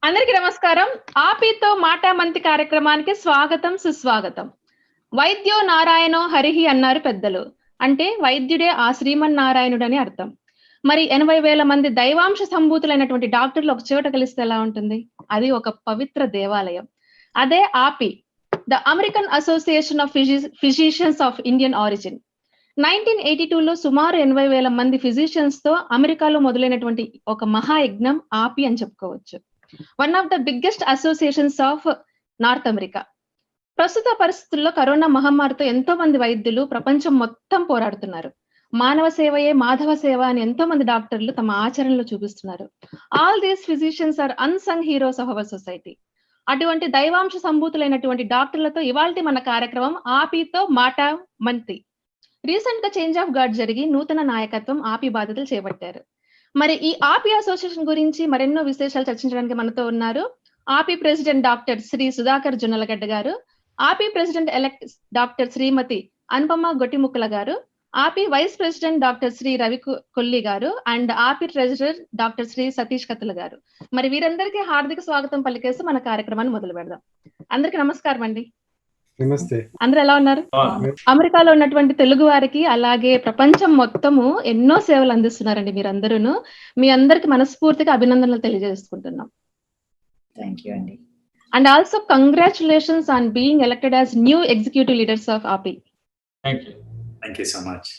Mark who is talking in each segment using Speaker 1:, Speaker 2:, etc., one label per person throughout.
Speaker 1: అందరికీ నమస్కారం. ఆపితో మాట మంతి కార్యక్రమానికి స్వాగతం, సుస్వాగతం. వైద్యో నారాయణో హరిహి అన్నారు పెద్దలు. అంటే వైద్యుడే ఆ శ్రీమన్నారాయణుడని అర్థం. మరి 80,000 మంది దైవాంశ సంభూతులైనటువంటి డాక్టర్లు ఒక చోట కలిస్తే ఎలా ఉంటుంది? అది ఒక పవిత్ర దేవాలయం. అదే AAPI, the American Association of physicians of Indian Origin. 1982లో సుమారు 80,000 మంది ఫిజిషియన్స్ తో అమెరికాలో మొదలైనటువంటి ఒక మహాయజ్ఞం ఆపి అని చెప్పుకోవచ్చు. One of the biggest associations of north America. ప్రస్తుత పరిస్థితుల్లో కరోనా మహమ్మారితో ఎంతో మంది వైద్యులు ప్రపంచం మొత్తం పోరాడుతున్నారు. మానవ సేవయే మాధవ సేవ అని ఎంతో మంది డాక్టర్లు తమ ఆచరణలో చూపిస్తున్నారు. All these physicians are unsung heroes of our society. అటువంటి దైవాంశ సంభూతులైనటువంటి డాక్టర్లతో ఇవాల్టి మన కార్యక్రమం ఆపితో మాట మంతి. రీసెంట్ గా చేంజ్ ఆఫ్ గార్డ్ జరిగి నూతన నాయకత్వం ఆపి బాధ్యతలు చేపట్టారు. మరి ఈ ఆపి అసోసియేషన్ గురించి మరెన్నో విశేషాలు చర్చించడానికి మనతో ఉన్నారు AAPI president doctor Shri Sudhakar Jonnalagadda garu, AAPI president elect doctor Shrimati Anupama Gottimukkala garu, AAPI vice president doctor Shri Ravi Kolli garu and ఆపి ట్రెజరర్ డాక్టర్ శ్రీ సతీష్ కత్తుల గారు. మరి వీరందరికీ హార్దిక స్వాగతం పలికేసి మన కార్యక్రమాన్ని మొదలు పెడదాం. అందరికీ నమస్కారం అండి.
Speaker 2: నమస్తే.
Speaker 1: అందరూ ఎలా ఉన్నారు? అమెరికాలో ఉన్నటువంటి తెలుగు వారికి అలాగే ప్రపంచం మొత్తము ఎన్నో సేవలు అందిస్తున్నారండి మీరందరూను. మీ అందరికి మనస్ఫూర్తిగా అభినందనలు తెలియజేసుకుంటున్నాం.
Speaker 3: థాంక్యూ అండి.
Speaker 1: And also congratulations on being elected as new executive leaders of AAPI.
Speaker 2: Thank you so much.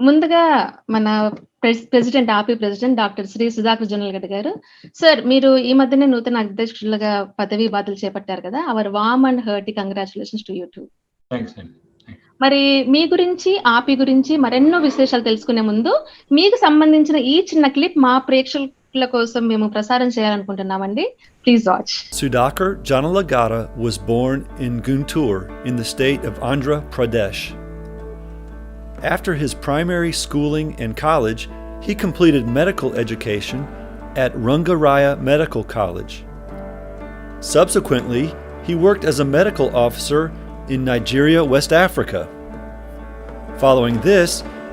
Speaker 1: ముందుగా మన president AAPI president doctor Shri Sudhakar Jonnalagadda గారు, సార్ మీరు ఈ మధ్యనే నూతన అధ్యక్షులుగా పదవి బాధ్యతలు చేపట్టారు కదా. Our warm and hearty congratulations to you too. మరి మీ గురించి ఆపి గురించి మరెన్నో విశేషాలు తెలుసుకునే ముందు మీకు సంబంధించిన ఈ చిన్న క్లిప్ మా ప్రేక్షకుల కోసం మేము ప్రసారం చేయాలనుకుంటున్నామండి. Please watch.
Speaker 4: Sudhakar Jonnalagada was born in Guntur in the state of Andhra Pradesh. After his primary schooling and college, he completed medical education at Rangaraya Medical College. Subsequently, he worked as a medical officer in Nigeria, West Africa. Following this,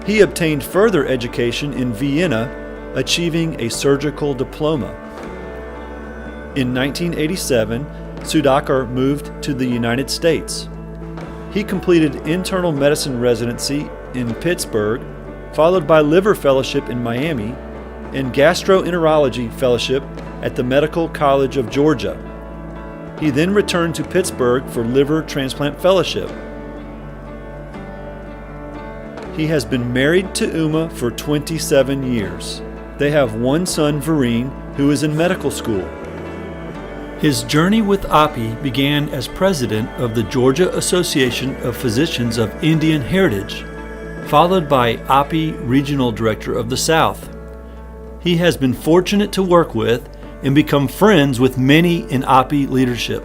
Speaker 4: he obtained further education in Vienna, achieving a surgical diploma. In 1987, Sudhakar moved to the United States. He completed internal medicine residency in Pittsburgh, followed by liver fellowship in Miami and gastroenterology fellowship at the Medical College of Georgia. He then returned to Pittsburgh for liver transplant fellowship. He has been married to Uma for 27 years. They have one son, Vareen, who is in medical school. His journey with API began as president of the Georgia Association of Physicians of Indian Heritage, followed by API Regional Director of the South. He has been fortunate to work with and become friends with many in API leadership.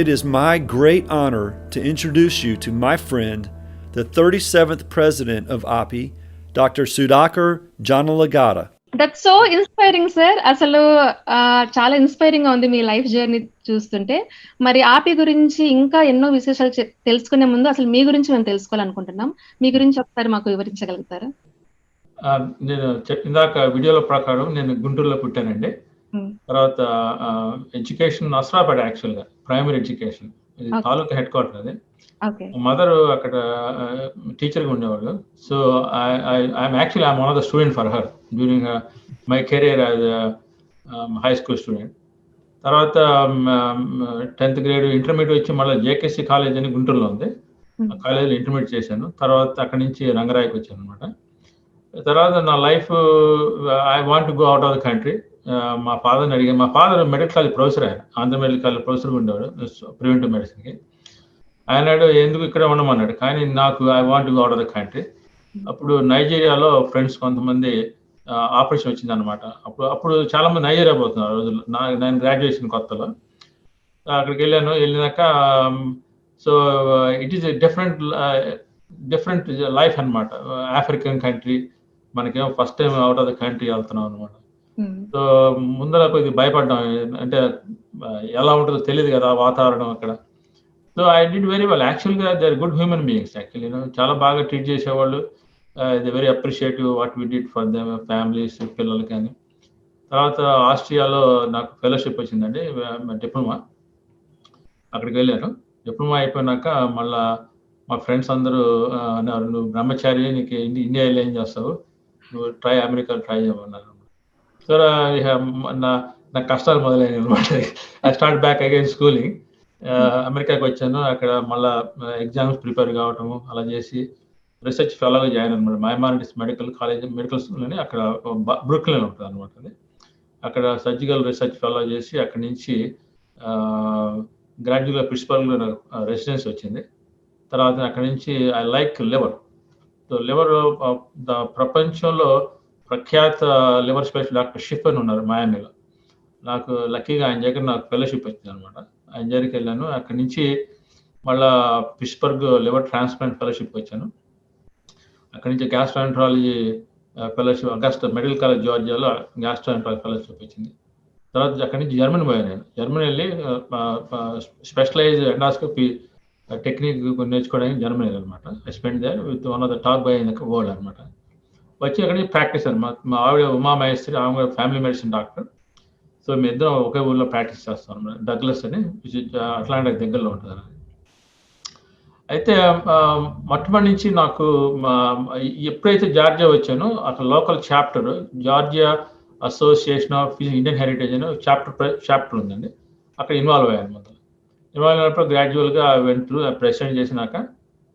Speaker 4: It is my great honor to introduce you to my friend, the 37th President of API, Dr. Sudhakar Jonnalagada.
Speaker 1: That's so inspiring sir. అసలు చాలా inspiring గా ఉంది మీ life journey చూస్తుంటే. మరి ఆపి గురించి ఇంకా ఎన్నో విశేషాలు తెలుసుకునే ముందు అసలు మీ గురించి మేము తెలుసుకోవాలనుకుంటున్నాం. మీ గురించి ఒకసారి మాకు వివరించగలుగుతారా?
Speaker 5: నేను ఇందాక వీడియోల ప్రకారం నేను గుంటూరులో పుట్టానండి. తర్వాత ఎడ్యుకేషన్ నసరాపేట, యాక్చువల్ గా ప్రైమరీ ఎడ్యుకేషన్, ఇది తాలూకా హెడ్ క్వార్టర్. అది మదర్ అక్కడ టీచర్ గా ఉండేవాళ్ళు. So I'm one of the student for her during my career as high school student. తర్వాత 10th గ్రేడ్ ఇంటర్మీడియట్ వచ్చి మళ్ళీ జేకేసి కాలేజ్ అని గుంటూరులో ఉంది. ఆ కాలేజీలో ఇంటర్మీడియట్ చేశాను. తర్వాత అక్కడి నుంచి రంగరాయకి వచ్చాను అనమాట. తర్వాత నా life I want to go out of the country. మా ఫాదర్ని అడిగాను. మా ఫాదర్ మెడికల్ కాలేజ్ ప్రొఫెసర్, ఆయన ఆంధ్ర మెడికల్ కాలేజ్ ప్రొఫెసర్గా ఉండేవాడు ప్రివెంటివ్ మెడిసిన్కి. ఆయన ఎందుకు ఇక్కడ ఉండమన్నాడు, కానీ నాకు I want go out of the country. అప్పుడు నైజీరియాలో ఫ్రెండ్స్ కొంతమంది ఆపరేషన్ వచ్చింది అనమాట. అప్పుడు చాలా మంది నైజీరియా పోతున్నారు రోజుల్లో. నేను గ్రాడ్యుయేషన్ కొత్తలో అక్కడికి వెళ్ళాక so it is different life అనమాట. ఆఫ్రికన్ కంట్రీ, మనకేమో first time out of the country వెళ్తున్నాం అనమాట. సో ముందర కొద్దిగా భయపడ్డాం, అంటే ఎలా ఉంటుందో తెలియదు కదా వాతావరణం అక్కడ. So I did very well. యాక్చువల్గా they are good human beings. Actually చాలా బాగా ట్రీట్ చేసేవాళ్ళు. They very appreciative what we did for them, families, పిల్లలు. కానీ తర్వాత ఆస్ట్రియాలో నాకు ఫెలోషిప్ వచ్చిందండి, డిప్లొమా. అక్కడికి వెళ్ళాను. డిప్లొమా అయిపోయినాక మళ్ళా మా ఫ్రెండ్స్ అందరూ అన్నారు, నువ్వు బ్రహ్మచారి, నీకు ఇండియా వెళ్ళి ఏం చేస్తావు, నువ్వు అమెరికా ట్రై చేయమన్నారు. సో నా కష్టాలు మొదలైనవి అనమాట. I start back again schooling. అమెరికాకి వచ్చాను. అక్కడ మళ్ళా ఎగ్జామ్స్ ప్రిపేర్ కావటము అలా చేసి రీసెర్చ్ ఫెలోగా జాయిన్ అనమాట. మైమారిటీస్ మెడికల్ స్కూల్ అని అక్కడ బ్రూక్లిన్ ఉంటుంది అనమాట. అది అక్కడ సర్జికల్ రీసెర్చ్ ఫెలో చేసి అక్కడి నుంచి గ్రాడ్యుయేట్ ప్రిన్సిపల్ రెసిడెన్సీ వచ్చింది. తర్వాత అక్కడి నుంచి I like liver. So liver ప్రపంచంలో ప్రఖ్యాత లివర్ స్పెషలిస్ట్ డాక్టర్ షిఫ్ అని ఉన్నారు మయామిలో. నాకు లక్కీగా ఆయన దగ్గర నాకు ఫెలోషిప్ వచ్చింది అనమాట. ఆయన దగ్గరికి వెళ్ళాను. అక్కడి నుంచి మళ్ళా పిట్స్బర్గ్ లివర్ ట్రాన్స్ప్లాంట్ ఫెలోషిప్ వచ్చాను. అక్కడి నుంచి gastroenterology fellowship Augusta Medical College జార్జియాలో గ్యాస్ట్రాంట్రాలజీ ఫెలోషిప్ వచ్చింది. తర్వాత అక్కడి నుంచి జర్మనీ పోయాను నేను. జర్మనీ వెళ్ళి స్పెషలైజ్ ఎండాస్కోపీ టెక్నిక్ నేర్చుకోవడానికి జర్మనీ అనమాట. I spend there with one of the top by in the world అనమాట. వచ్చి అక్కడి నుంచి ప్రాక్టీస్ అనమాట. మా ఆవిడ ఉమా మహేశ్వరి, ఆమె ఫ్యామిలీ మెడిసిన్ డాక్టర్. సో మీ ఇద్దరం ఒకే ఊళ్ళో ప్రాక్టీస్ చేస్తాం అనమాట. డగ్లస్ అని అట్లాంటికి దగ్గరలో ఉంటుంది. అయితే మొట్టమొదటి నుంచి నాకు ఎప్పుడైతే జార్జియా వచ్చానో అక్కడ local chapter Georgia association of Indian heritage అని చాప్టర్ ఉందండి. అక్కడ ఇన్వాల్వ్ అయ్యాను. మొదలు ఇన్వాల్వ్ అయినప్పుడు గ్రాడ్యువల్గా వెంటూ ప్రెసిడెంట్ చేసినాక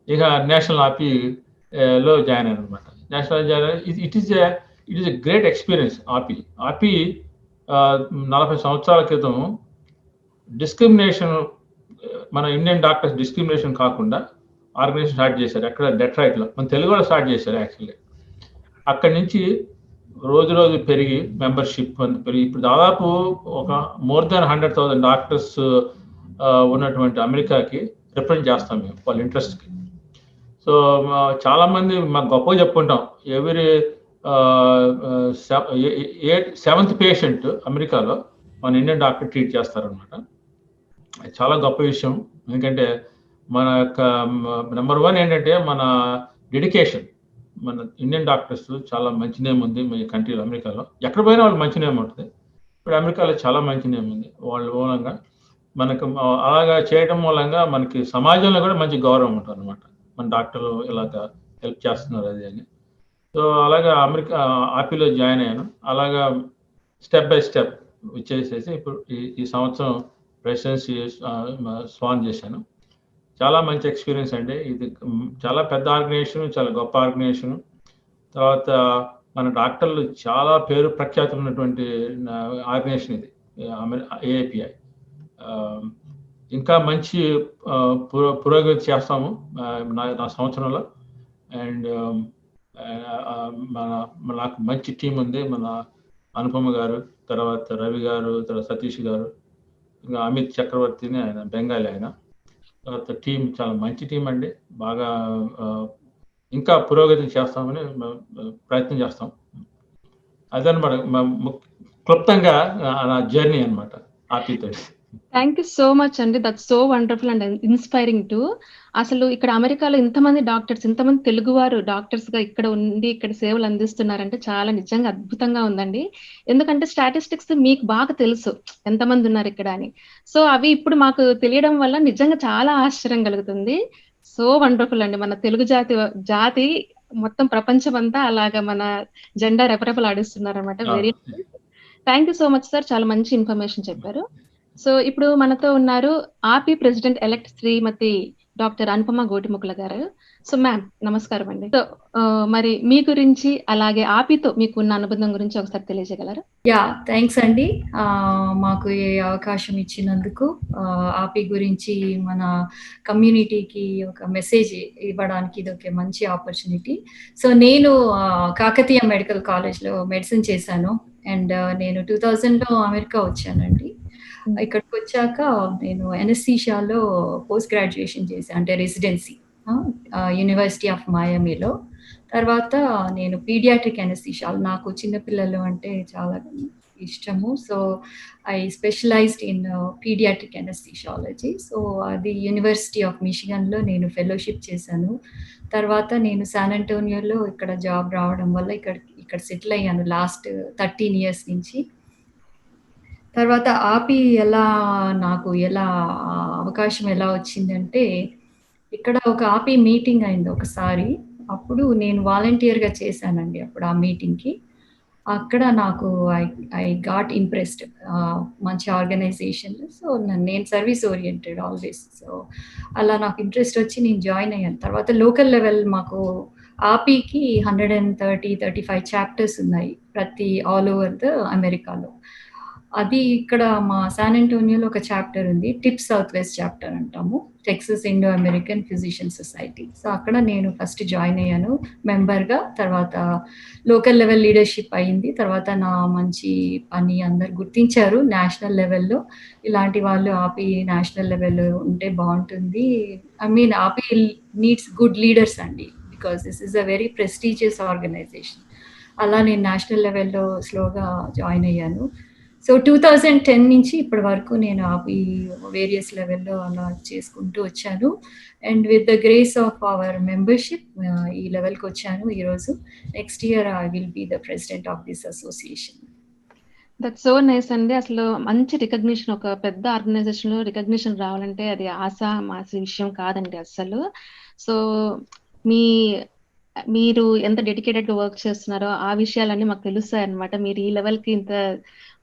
Speaker 5: ఇక నేషనల్ ఆపీలో జాయిన్ అయ్యాను అనమాట. National join it is a great experience. AAPI 40 సంవత్సరాల క్రితం డిస్క్రిమినేషన్, మన ఇండియన్ డాక్టర్స్ డిస్క్రిమినేషన్ కాకుండా ఆర్గనైజేషన్ స్టార్ట్ చేశారు. అక్కడ డెట్రాయిట్లో మన తెలుగు కూడా స్టార్ట్ చేశారు యాక్చువల్లీ. అక్కడి నుంచి రోజు రోజు పెరిగి మెంబర్షిప్ పెరిగి ఇప్పుడు దాదాపు ఒక మోర్ దాన్ 100,000 డాక్టర్స్ ఉన్నటువంటి అమెరికాకి రిప్రజెంట్ చేస్తాం మేము వాళ్ళ ఇంట్రెస్ట్కి. సో చాలామంది మాకు గొప్పగా చెప్పుకుంటాం. ఎవ్రీ 7th పేషెంట్ అమెరికాలో మన ఇండియన్ డాక్టర్ ట్రీట్ చేస్తారనమాట. చాలా గొప్ప విషయం. ఎందుకంటే మన యొక్క నెంబర్ 1 ఏంటంటే మన డెడికేషన్. మన ఇండియన్ డాక్టర్స్ చాలా మంచి నేమ్ ఉంది మీ కంట్రీలో, అమెరికాలో. ఎక్కడ పోయినా వాళ్ళు మంచి నేమ్ ఉంటుంది. ఇప్పుడు అమెరికాలో చాలా మంచి నేమ్ ఉంది వాళ్ళ మూలంగా. మనకు అలాగా చేయడం మూలంగా మనకి సమాజంలో కూడా మంచి గౌరవం ఉంటుంది అనమాట. మన డాక్టర్లు ఇలాగా హెల్ప్ చేస్తున్నారు అది అని. సో అలాగా ఆపీలో జాయిన్ అయ్యాను. అలాగా స్టెప్ బై స్టెప్ వచ్చేసేసి ఇప్పుడు ఈ సంవత్సరం రెసిడెన్సీ స్వాన్ చేశాను. చాలా మంచి ఎక్స్పీరియన్స్ అండి. ఇది చాలా పెద్ద ఆర్గనైజేషన్, చాలా గొప్ప ఆర్గనైజేషన్. తర్వాత మన డాక్టర్లు చాలా పేరు ప్రఖ్యాతులు ఉన్నటువంటి ఆర్గనైజేషన్ ఇది ఏఐపిఐ. ఇంకా మంచి పురోగతి చేస్తాము నా సంవత్సరంలో. అండ్ నాకు మంచి టీం ఉంది. మన అనుపమ గారు, తర్వాత రవి గారు, తర్వాత సతీష్ గారు, ఇంకా అమిత్ చక్రవర్తిని, ఆయన బెంగాలీ ఆయన. తర్వాత టీం చాలా మంచి టీం అండి. బాగా ఇంకా పురోగతి చేస్తామని ప్రయత్నం చేస్తాం. అదనమాట క్లుప్తంగా నా జర్నీ అనమాట ఆపీతో.
Speaker 1: థ్యాంక్ యూ సో మచ్ అండి. That's so wonderful and inspiring to. అసలు ఇక్కడ అమెరికాలో ఇంతమంది డాక్టర్స్, ఇంతమంది తెలుగువారు డాక్టర్స్ గా ఇక్కడ ఉండి ఇక్కడ సేవలు అందిస్తున్నారంటే చాలా నిజంగా అద్భుతంగా ఉందండి. ఎందుకంటే స్టాటిస్టిక్స్ మీకు బాగా తెలుసు ఎంతమంది ఉన్నారు ఇక్కడ అని. సో అవి ఇప్పుడు మాకు తెలియడం వల్ల నిజంగా చాలా ఆశ్చర్యం కలుగుతుంది. సో వండర్ఫుల్ అండి. మన తెలుగు జాతి మొత్తం ప్రపంచం అంతా అలాగా మన జెండా రెపరెపలాడిస్తున్నారు అనమాట. Very thank you so much sir. చాలా మంచి ఇన్ఫర్మేషన్ చెప్పారు. సో ఇప్పుడు మనతో ఉన్నారు ఆపీ ప్రెసిడెంట్ ఎలెక్ట్ శ్రీమతి డాక్టర్ అనుపమ గోటిముక్కల గారు. సో మ్యామ్ నమస్కారం అండి. సో మరి మీ గురించి అలాగే ఆపీతో మీకు ఉన్న అనుబంధం గురించి ఒకసారి తెలియజేయగలరా?
Speaker 3: యా, థ్యాంక్స్ అండి మాకు ఈ అవకాశం ఇచ్చినందుకు. ఆపీ గురించి మన కమ్యూనిటీకి ఒక మెసేజ్ ఇవ్వడానికి ఇది ఒక మంచి ఆపర్చునిటీ. సో నేను కాకతీయ మెడికల్ కాలేజ్లో మెడిసిన్ చేశాను. అండ్ నేను 2000లో అమెరికా వచ్చానండి. ఇక్కడికి వచ్చాక నేను ఎనస్థీషియాలో పోస్ట్ గ్రాడ్యుయేషన్ చేశాను, అంటే రెసిడెన్సీ యూనివర్సిటీ ఆఫ్ మయామిలో. తర్వాత నేను పీడియాట్రిక్ ఎనస్థీషియా, నాకు చిన్నపిల్లలు అంటే చాలా ఇష్టము. So I specialised in paediatric anaesthesiology. So అది యూనివర్సిటీ ఆఫ్ మిషిగన్లో నేను ఫెలోషిప్ చేశాను. తర్వాత నేను శాన్ అంటోనియోలో ఇక్కడ జాబ్ రావడం వల్ల ఇక్కడ సెటిల్ అయ్యాను లాస్ట్ 13 years నుంచి. తర్వాత ఆపి నాకు అవకాశం ఎలా వచ్చిందంటే, ఇక్కడ ఒక ఆపి మీటింగ్ అయింది ఒకసారి. అప్పుడు నేను వాలంటీర్‌గా చేశానండి అప్పుడు ఆ మీటింగ్‌కి. అక్కడ నాకు ఐ గాట్ ఇంప్రెస్డ్. మంచి ఆర్గనైజేషన్. సో, నేను సర్వీస్ ఓరియెంటెడ్ ఆల్వేస్. సో, అలా నాకు ఇంట్రెస్ట్ వచ్చి నేను జాయిన్ అయ్యాను. తర్వాత లోకల్ లెవెల్ మాకు ఆపికి 135 చాప్టర్స్ ఉన్నాయి. ఆల్ ఓవర్ అమెరికాలో. అది ఇక్కడ మా శాన్ అంటోనియోలో ఒక చాప్టర్ ఉంది. టిప్ సౌత్ వెస్ట్ చాప్టర్ అంటాము. Texas Indo American physician society. So, అక్కడ నేను ఫస్ట్ జాయిన్ అయ్యాను మెంబర్‌గా. తర్వాత లోకల్ లెవెల్ లీడర్‌షిప్ అయింది. తర్వాత నా మంచి పని అందరూ గుర్తించారు నేషనల్ లెవెల్‌లో. ఇలాంటి వాళ్ళు ఆపి నేషనల్ లెవెల్ ఉంటే బావుంటుంది. ఆపి నీడ్స్ గుడ్ లీడర్స్ అండి. Because this is a very prestigious organisation. అలా నేను నేషనల్ లెవెల్‌లో స్లోగా జాయిన్ అయ్యాను. సో, 2010 నుంచి ఇప్పటి వరకు నేను ఆపి వేరియస్ లెవెల్‌లో అలా చేసుకుంటూ వచ్చాను. And with the grace of our membership ఈ లెవెల్‌కొచ్చాను ఈరోజు. Next year I will be the president of this association.
Speaker 1: That's so nice అండి. అసలు మంచి రికగ్నిషన్, ఒక పెద్ద ఆర్గనైజేషన్‌లో రికగ్నిషన్ రావాలంటే అది ఆషామాషి విషయం కాదండి అస్సలు. సో, మీరు ఎంత డెడికేటెడ్‌గా వర్క్ చేస్తున్నారో ఆ విషయాలన్నీ మాకు తెలుస్తాయన్నమాట. మీరు ఈ లెవెల్‌కి ఇంత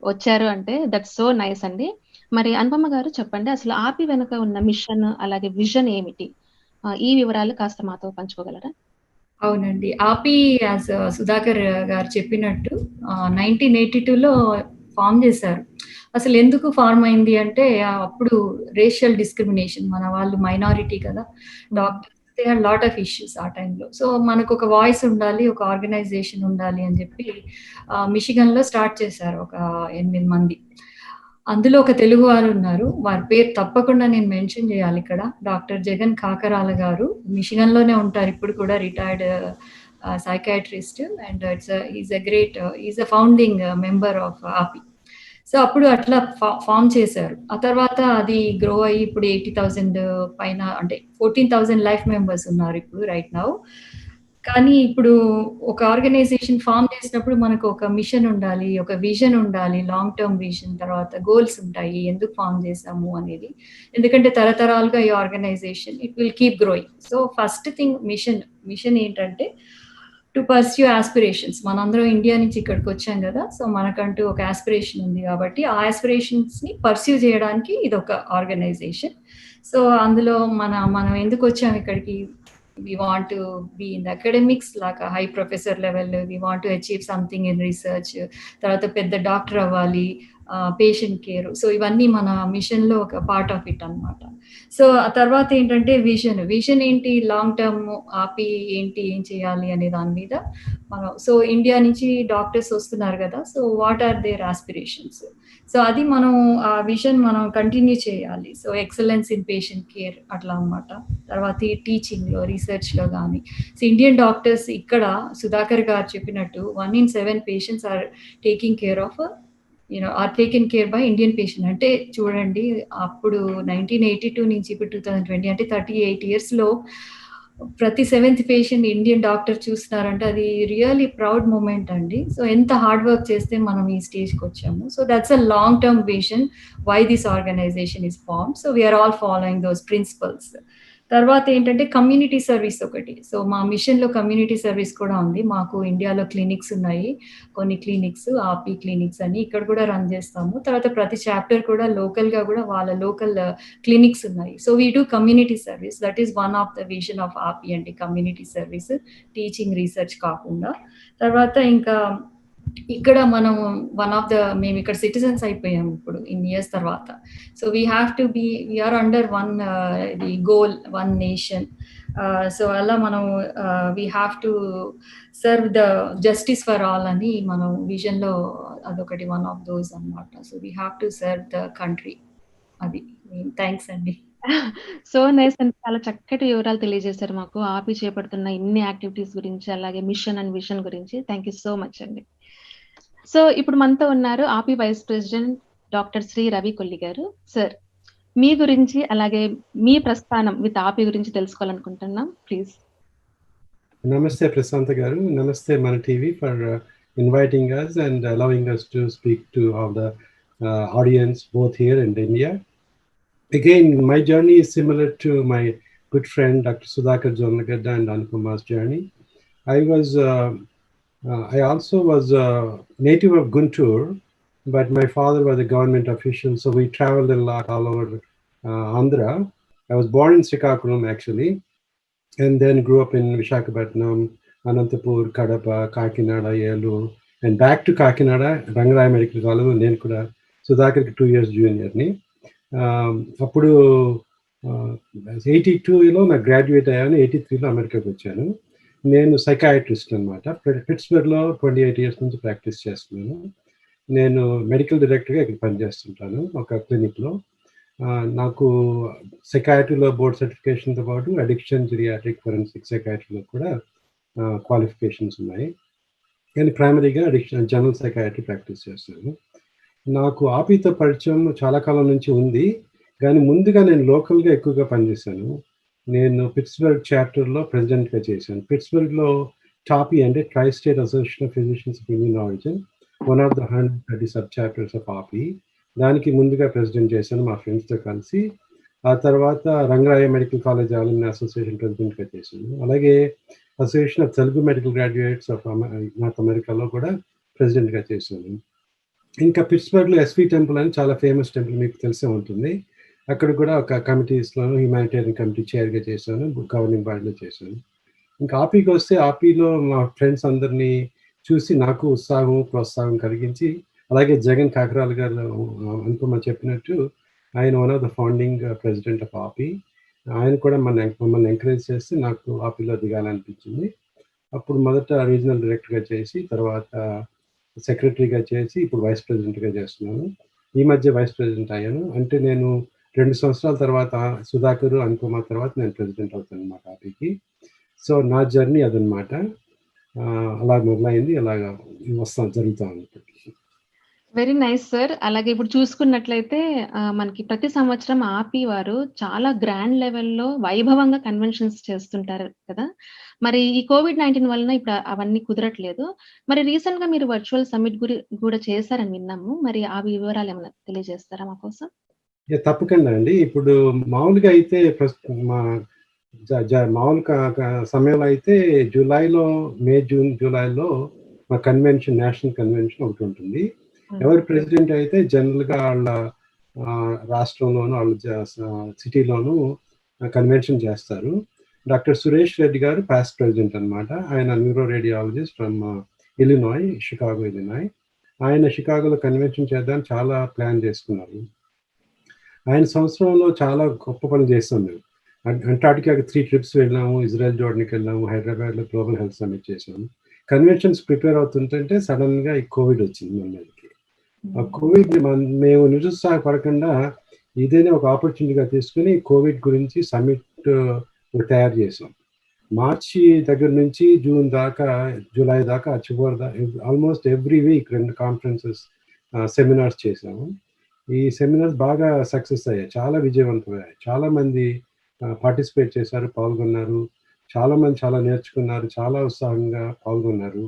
Speaker 1: వచ్చారు అంటే దట్స్ సో నైస్ అండి. మరి అనుపమ గారు చెప్పండి, అసలు ఆపి వెనుక ఉన్న మిషన్ అలాగే విజన్ ఏమిటి? ఈ వివరాలు కాస్త మాతో పంచుకోగలరా?
Speaker 3: అవునండి. ఆపి యాజ్ సుధాకర్ గారు చెప్పినట్టు 1982లో ఫార్మ్ చేశారు. అసలెందుకు ఫార్మ్ అయింది అంటే, అప్పుడు రేషియల్ డిస్క్రిమినేషన్, మన వాళ్ళు మైనారిటీ కదా! Doctors they had lot of issues ఆ టైంలో. సో, మనకొక వాయిస్ ఉండాలి, ఒక ఆర్గనైజేషన్ ఉండాలి అని చెప్పి మిషిగన్‌లో స్టార్ట్ చేశారు ఒక 8 మంది. అందులో ఒక తెలుగు వారున్నారు. వారి పేరు తప్పకుండా నేను మెన్షన్ చేయాలిక్కడ. డాక్టర్ జగన్ కాకరాల గారు. మిషిగన్‌లోనే ఉంటారు ఇప్పుడు కూడా, retired psychiatrist. And is a founding member of ఆపి. సో, అప్పుడు అట్లా ఫార్మ్ చేశారు. ఆ తర్వాత అది గ్రో అయ్యి ఇప్పుడు 80,000 పైన, అంటే 14,000 లైఫ్ మెంబర్స్ ఉన్నారు ఇప్పుడు రైట్ నౌ. కానీ ఇప్పుడు ఒక ఆర్గనైజేషన్ ఫార్మ్ చేసినప్పుడు మనకు ఒక మిషన్ ఉండాలి, ఒక విజన్ ఉండాలి, లాంగ్ టర్మ్ విజన్, తర్వాత గోల్స్ ఉంటాయి. ఎందుకు ఫార్మ్ చేసాము అనేది. ఎందుకంటే తరతరాలుగా ఈ organisation it will keep growing. So, first thing mission ఏంటంటే టు పర్స్యూ ఆస్పిరేషన్స్. మనందరం ఇండియా నుంచి ఇక్కడికి వచ్చాం కదా! సో, మనకంటూ ఒక ఆస్పిరేషన్ ఉంది కాబట్టి ఆ ఆస్పిరేషన్స్‌ని పర్స్యూ చేయడానికి ఇదొక ఆర్గనైజేషన్. సో, అందులో మనం ఎందుకు వచ్చాం ఇక్కడికి, we want to be in the academics like a high professor level. We want to achieve something in research. తర్వాత పెద్ద డాక్టర్ అవ్వాలి, పేషెంట్ కేర్. సో, ఇవన్నీ మన మిషన్‌లో ఒక పార్ట్ ఆఫ్ ఇట్ అన్నమాట. సో, ఆ తర్వాత ఏంటంటే విజన్ ఏంటి, లాంగ్ టర్మ్ ఆపి ఏంటి, ఏం చేయాలి అనే దాని మీద సో, ఇండియా నుంచి డాక్టర్స్ వస్తున్నారు కదా! So, what are their aspirations. So, అది ఆ విజన్ మనం కంటిన్యూ చేయాలి. So, excellence in patient care అట్లా అన్నమాట. తర్వాత ఈ టీచింగ్‌లో, రీసెర్చ్‌లో గాని. సో, ఇండియన్ డాక్టర్స్ ఇక్కడ సుధాకర్ గారు చెప్పినట్టు 1 in 7 patients are taking care of or taken care by Indian patient. అంటే చూడండి, అప్పుడు 1982 నుంచి ఇప్పుడు 2020 అంటే 38 ఇయర్స్‌లో ప్రతి 7th పేషెంట్ ఇండియన్ డాక్టర్ చూస్తున్నారంటే అది రియల్లీ ప్రౌడ్ మూమెంట్ అండి. సో, ఎంత హార్డ్ వర్క్ చేస్తే మనం ఈ స్టేజ్‌కి వచ్చాము. So, that's a long term vision why this organisation is formed. So, we are all following those principles. తర్వాత ఏంటంటే కమ్యూనిటీ సర్వీస్ ఒకటి. సో, మా మిషన్‌లో కమ్యూనిటీ సర్వీస్ కూడా ఉంది. మాకు ఇండియాలో క్లినిక్స్ ఉన్నాయి. కొన్ని క్లినిక్స్, ఆపి క్లినిక్స్ అని ఇక్కడ కూడా రన్ చేస్తాము. తర్వాత ప్రతి చాప్టర్ కూడా లోకల్‌గా కూడా వాళ్ళ లోకల్ క్లినిక్స్ ఉన్నాయి. So, we do community service. That is one of the vision of AAPI అండి, కమ్యూనిటీ సర్వీస్. టీచింగ్, రీసెర్చ్ కాకుండా. తర్వాత ఇంకా ఇక్కడ మేము ఇక్కడ సిటిజన్స్ అయిపోయాము ఇప్పుడు ఇన్ని ఇయర్స్ తర్వాత. So, we are under the goal, one nation. So, అలా మనం we have to serve the justice for all అని మనం విజన్‌లో అదొకటి వన్ ఆఫ్ దోస్ అన్నమాట. So, we have to serve the country. అది. థాంక్స్ అండి.
Speaker 1: సో నైస్ అండి. చాలా చక్కటి వివరాలు తెలియజేశారు మాకు. ఆపి చేపడుతున్న ఇన్ని యాక్టివిటీస్ గురించి, అలాగే మిషన్ అండ్ విజన్ గురించి. థాంక్ యూ సో మచ్ అండి. సో, ఇప్పుడు మనతో ఉన్నారు AAPI vice president doctor Shri Ravi Kolli garu. Sir, మీ గురించి అలాగే మీ ప్రస్థానం విత్ ఆపి గురించి తెలుసుకోవాలనుకుంటున్నాం. Please.
Speaker 2: Namaste, Prasanta Garu. Namaste, Mana TV, for inviting us and allowing us to speak to all the audience both here and India. Again, my journey is similar to my good friend Dr. Sudhakar Jonnagadda and Anukumar's journey. I also was a native of Guntur, but my father was a government official, so we traveled a lot all over Andhra. I was born in Srikakulam actually, and then grew up in Visakhapatnam, Anantapur, Kadapa, Kakinada, Yelloor, and back to Kakinada, Rangaraya Medical College. నేను కూడా సుధాకర్కి 2 years జూనియర్ని. అప్పుడు 82లో నాకు graduate అయ్యాను, 83లో అమెరికాకి వచ్చాను. నేను psychiatrist అనమాట. పిట్స్బర్గ్లో 28 years నుంచి ప్రాక్టీస్ చేస్తున్నాను. నేను మెడికల్ డైరెక్టర్గా ఇక్కడ పనిచేస్తుంటాను ఒక క్లినిక్లో. నాకు సైకాట్రీలో బోర్డ్ సర్టిఫికేషన్తో పాటు అడిక్షన్, జిరియాట్రిక్, ఫోరెన్సిక్ సైకాట్రీలో కూడా క్వాలిఫికేషన్స్ ఉన్నాయి. కానీ ప్రైమరీగా అడిక్షన్, జనరల్ సైకాట్రీ ప్రాక్టీస్ చేస్తాను. నాకు ఆపీతో పరిచయం చాలా కాలం నుంచి ఉంది, కానీ ముందుగా నేను లోకల్గా ఎక్కువగా పనిచేశాను. నేను పిట్స్బర్గ్ చాప్టర్లో ప్రెసిడెంట్గా చేశాను. పిట్స్బర్గ్లో టాపీ అంటే tri state association of physicians of Indian origin, one of the 130 sub chapters of AAPI. దానికి ముందుగా ప్రెసిడెంట్ చేశాను మా ఫ్రెండ్స్తో కలిసి. ఆ తర్వాత Rangaraya medical college alumni association ప్రెసిడెంట్గా చేశాను. అలాగే association of Telugu medical graduates of North అమెరికాలో కూడా ప్రెసిడెంట్గా చేశాను. ఇంకా పిట్స్బర్గ్లో ఎస్వి టెంపుల్ అని చాలా ఫేమస్ టెంపుల్, మీకు తెలిసే ఉంటుంది. అక్కడ కూడా ఒక కమిటీస్లోను హ్యుమానిటేరియన్ కమిటీ చైర్గా చేశాను, గవర్నింగ్ బాడీలో చేశాను. ఇంకా ఆపీకి వస్తే ఆపీలో మా ఫ్రెండ్స్ అందరినీ చూసి నాకు ఉత్సాహం, ప్రోత్సాహం కలిగించి, అలాగే జగన్ కాకరాల్ గారు అనుకుమ చెప్పినట్టు ఆయన one of the founding president of AAPI. ఆయన కూడా మమ్మల్ని ఎంకరేజ్ చేస్తే నాకు ఆపీలో దిగాలనిపించింది. అప్పుడు మొదట రీజనల్ డైరెక్టర్గా చేసి, తర్వాత సెక్రటరీగా చేసి, ఇప్పుడు వైస్ ప్రెసిడెంట్గా చేస్తున్నాను. ఈ మధ్య వైస్ ప్రెసిడెంట్ అయ్యాను. అంటే నేను 2 సంవత్సరాల తర్వాత సుధాకర్, అనుకుమ తర్వాత నేను ప్రెసిడెంట్ అవుతాను అన్నమాట ఆపీకి. సో నా జర్నీ అదనమాట. అలా మొదలైంది, అలాగా జరుగుతూ ఉంది.
Speaker 1: Very nice sir. అలాగే ఇప్పుడు చూసుకున్నట్లయితే మనకి ప్రతి సంవత్సరం ఆపీ వారు చాలా గ్రాండ్ లెవెల్లో వైభవంగా కన్వెన్షన్స్ చేస్తుంటారు కదా. మరి ఈ COVID-19 వలన ఇప్పుడు అవన్నీ కుదరట్లేదు. మరి రీసెంట్ గా మీరు వర్చువల్ సమ్మిట్ కూడా చేశారని విన్నాము. మరి ఆ వివరాలు ఏమైనా తెలియజేస్తారా మా కోసం?
Speaker 2: తప్పకుండా అండి. ఇప్పుడు మామూలుగా అయితే మా మామూలు సమయంలో అయితే మే, జూన్, జూలైలో మా కన్వెన్షన్, నేషనల్ కన్వెన్షన్ ఒకటి ఉంటుంది. ఎవరు ప్రెసిడెంట్ అయితే జనరల్గా వాళ్ళ రాష్ట్రంలోను, వాళ్ళ సిటీలోను కన్వెన్షన్ చేస్తారు. డాక్టర్ సురేష్ రెడ్డి గారు పాస్ట్ ప్రెసిడెంట్ అనమాట. ఆయన neuro radiologist from Illinois, Chicago, Illinois. ఆయన షికాగోలో కన్వెన్షన్ చేద్దామని చాలా ప్లాన్ చేసుకున్నారు. ఆయన సంవత్సరంలో చాలా గొప్ప పనులు చేస్తాం మేము. అంటార్టికాకి 3 trips వెళ్ళాము, ఇజ్రాయెల్, జోర్డన్కి వెళ్ళాము, హైదరాబాద్లో గ్లోబల్ హెల్త్ సమ్మిట్ చేసాము. కన్వెన్షన్స్ ప్రిపేర్ అవుతుంటే సడన్గా ఈ కోవిడ్ వచ్చింది మన మీదకి. ఆ కోవిడ్ మేము నిరుత్సాహపడకుండా ఇదేనే ఒక ఆపర్చునిటీగా తీసుకుని కోవిడ్ గురించి సమ్మిట్ తయారు చేసాం. మార్చి దగ్గర నుంచి జూన్ దాకా, జూలై దాకా, almost every week 2 conferences, seminars చేసాము. ఈ సెమినార్స్ బాగా సక్సెస్ అయ్యాయి, చాలా విజయవంతమయ్యాయి. చాలామంది పార్టిసిపేట్ చేశారు, పాల్గొన్నారు. చాలామంది చాలా నేర్చుకున్నారు, చాలా ఉత్సాహంగా పాల్గొన్నారు.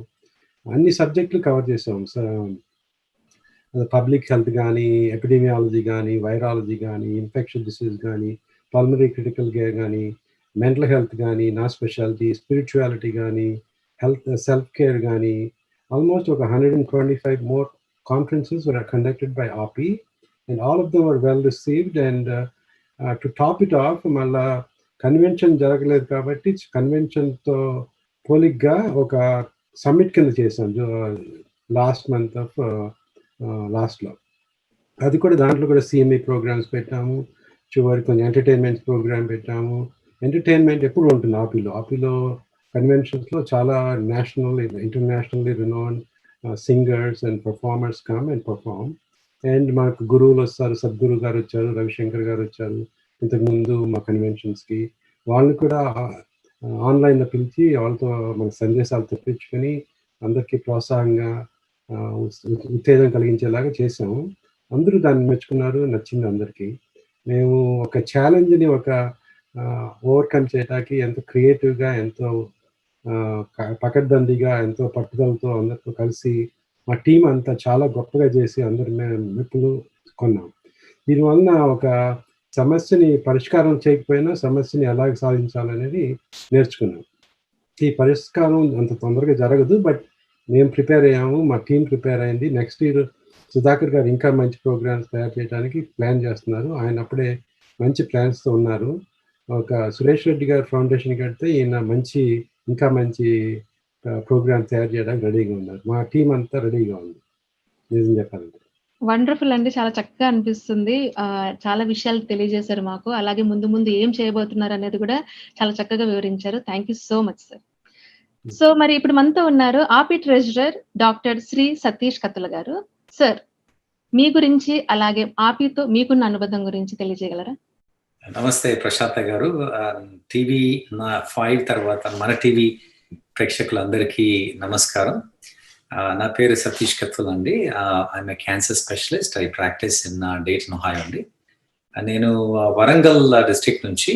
Speaker 2: అన్ని సబ్జెక్టులు కవర్ చేసాం. పబ్లిక్ హెల్త్ కానీ, ఎపిడెమియాలజీ కానీ, వైరాలజీ కానీ, ఇన్ఫెక్షన్ డిసీజ్ కానీ, పల్మనరీ క్రిటికల్ కేర్ కానీ, మెంటల్ హెల్త్ కానీ, నా స్పెషాలిటీ, స్పిరిచువాలిటీ కానీ, హెల్త్ సెల్ఫ్ కేర్ కానీ, ఆల్మోస్ట్ ఒక 125 more conferences were conducted by API, and all of them were well received. And to top it off, మళ్ళా convention జరగలేదు కాబట్టి కన్వెన్షన్తో పోలిగ్గా ఒక సమ్మిట్ కింద చేసాం లాస్ట్ మంత్ ఆఫ్ లాస్ట్లో. అది కూడా దాంట్లో కూడా CME ప్రోగ్రామ్స్ పెట్టాము, చివరి కొన్ని ఎంటర్టైన్మెంట్ ప్రోగ్రామ్ పెట్టాము. ఎంటర్టైన్మెంట్ ఎప్పుడు ఉంటుంది ఆపీలో కన్వెన్షన్స్లో చాలా national, internationally renowned singers and performers come and perform. And మాకు గురువులు వస్తారు, సద్గురు గారు వచ్చారు, రవిశంకర్ గారు వచ్చారు ఇంతకుముందు మా కన్వెన్షన్స్కి. వాళ్ళని కూడా ఆన్లైన్లో పిలిచి వాళ్ళతో మన సందేశాలు తెప్పించుకొని అందరికీ ప్రోత్సాహంగా, ఉత్తేజం కలిగించేలాగా చేసాము. అందరూ దాన్ని మెచ్చుకున్నారు, నచ్చింది అందరికీ. మేము ఒక ఛాలెంజ్ని ఓవర్కమ్ చేయడానికి ఎంతో క్రియేటివ్గా, ఎంతో పకడ్బందీగా, ఎంతో పట్టుదలతో అందరితో కలిసి మా టీం అంతా చాలా గొప్పగా చేసి అందరి మెప్పులు కొన్నాం. దీనివల్ల ఒక సమస్యని పరిష్కారం చేయకపోయినా సమస్యని ఎలాగ సాధించాలనేది నేర్చుకున్నాం. ఈ పరిష్కారం అంత తొందరగా జరగదు, బట్ మేము ప్రిపేర్ అయ్యాము, మా టీం ప్రిపేర్ అయింది. నెక్స్ట్ ఇయర్ సుధాకర్ గారు ఇంకా మంచి ప్రోగ్రామ్స్ తయారు చేయడానికి ప్లాన్ చేస్తున్నారు. ఆయన అప్పుడే మంచి ప్లాన్స్తో ఉన్నారు. ఒక సురేష్ రెడ్డి గారు ఫౌండేషన్ కడితే ఈయన ఇంకా మంచి ప్రోగ్రామ్ తయారు చేయడానికి రెడీగా ఉన్నారు. మా టీం అంతా రెడీగా ఉంది నిజం చెప్పాలంటే.
Speaker 1: వండర్ఫుల్ అండి, చాలా చక్కగా అనిపిస్తుంది. చాలా విషయాలు తెలియజేశారు మాకు. అలాగే ముందు ముందు ఏం చేయబోతున్నారు అనేది కూడా చాలా చక్కగా వివరించారు. Thank you so much sir. So మరి ఇప్పుడు మనతో ఉన్నారు ఆపి ట్రెజరర్ డాక్టర్ శ్రీ సతీష్ కత్తుల గారు. సార్, మీ గురించి అలాగే ఆపితో మీకున్న అనుబంధం గురించి తెలియజేయగలరా?
Speaker 6: నమస్తే ప్రశాంత గారు. టీవీ 5 తర్వాత మన టీవీ ప్రేక్షకులందరికీ నమస్కారం. నా పేరు సతీష్ కత్తుల్ అండి. I'm a cancer specialist. I practice in Dayton, Ohio అండి. నేను వరంగల్ డిస్ట్రిక్ట్ నుంచి,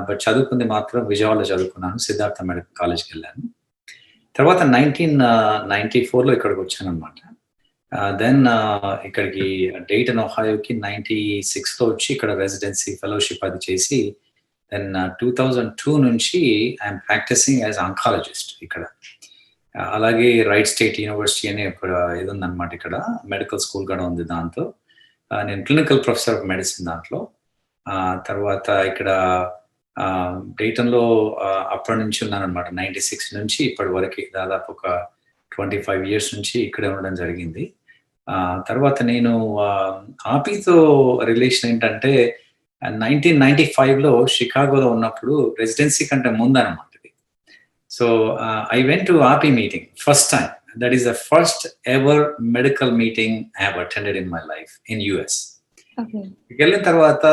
Speaker 6: బట్ చదువుకుంది మాత్రం విజయవాడలో చదువుకున్నాను. సిద్ధార్థ మెడికల్ కాలేజ్కి వెళ్ళాను. తర్వాత 1994లో ఇక్కడికి వచ్చాను అనమాట. దెన్ ఇక్కడికి డేటన్, ఒహాయోకి 96లో వచ్చి ఇక్కడ రెసిడెన్సీ ఫెలోషిప్ అది చేసి, దెన్ 2002 నుంచి ఐఎమ్ ప్రాక్టీసింగ్ యాజ్ ఆంకాలజిస్ట్ ఇక్కడ. అలాగే రైట్ స్టేట్ యూనివర్సిటీ అనే ఒక ఇది ఉందన్నమాట, ఇక్కడ మెడికల్ స్కూల్ కూడా ఉంది. దాంతో నేను క్లినికల్ ప్రొఫెసర్ ఆఫ్ మెడిసిన్ దాంట్లో. తర్వాత ఇక్కడ డేటన్లో అప్పటి నుంచి ఉన్నానమాట. 96 నుంచి ఇప్పటి వరకు దాదాపు ఒక 25 years నుంచి ఇక్కడే ఉండడం జరిగింది. తర్వాత నేను ఆపితో రిలేషన్ ఏంటంటే 1995లో షికాగోలో ఉన్నప్పుడు రెసిడెన్సీ కంటే ముందనమాట. సో ఐ వెంట్ టు ఆపి meeting first time. That is the first ever medical meeting I have attended in my life in US. వెళ్ళిన తర్వాత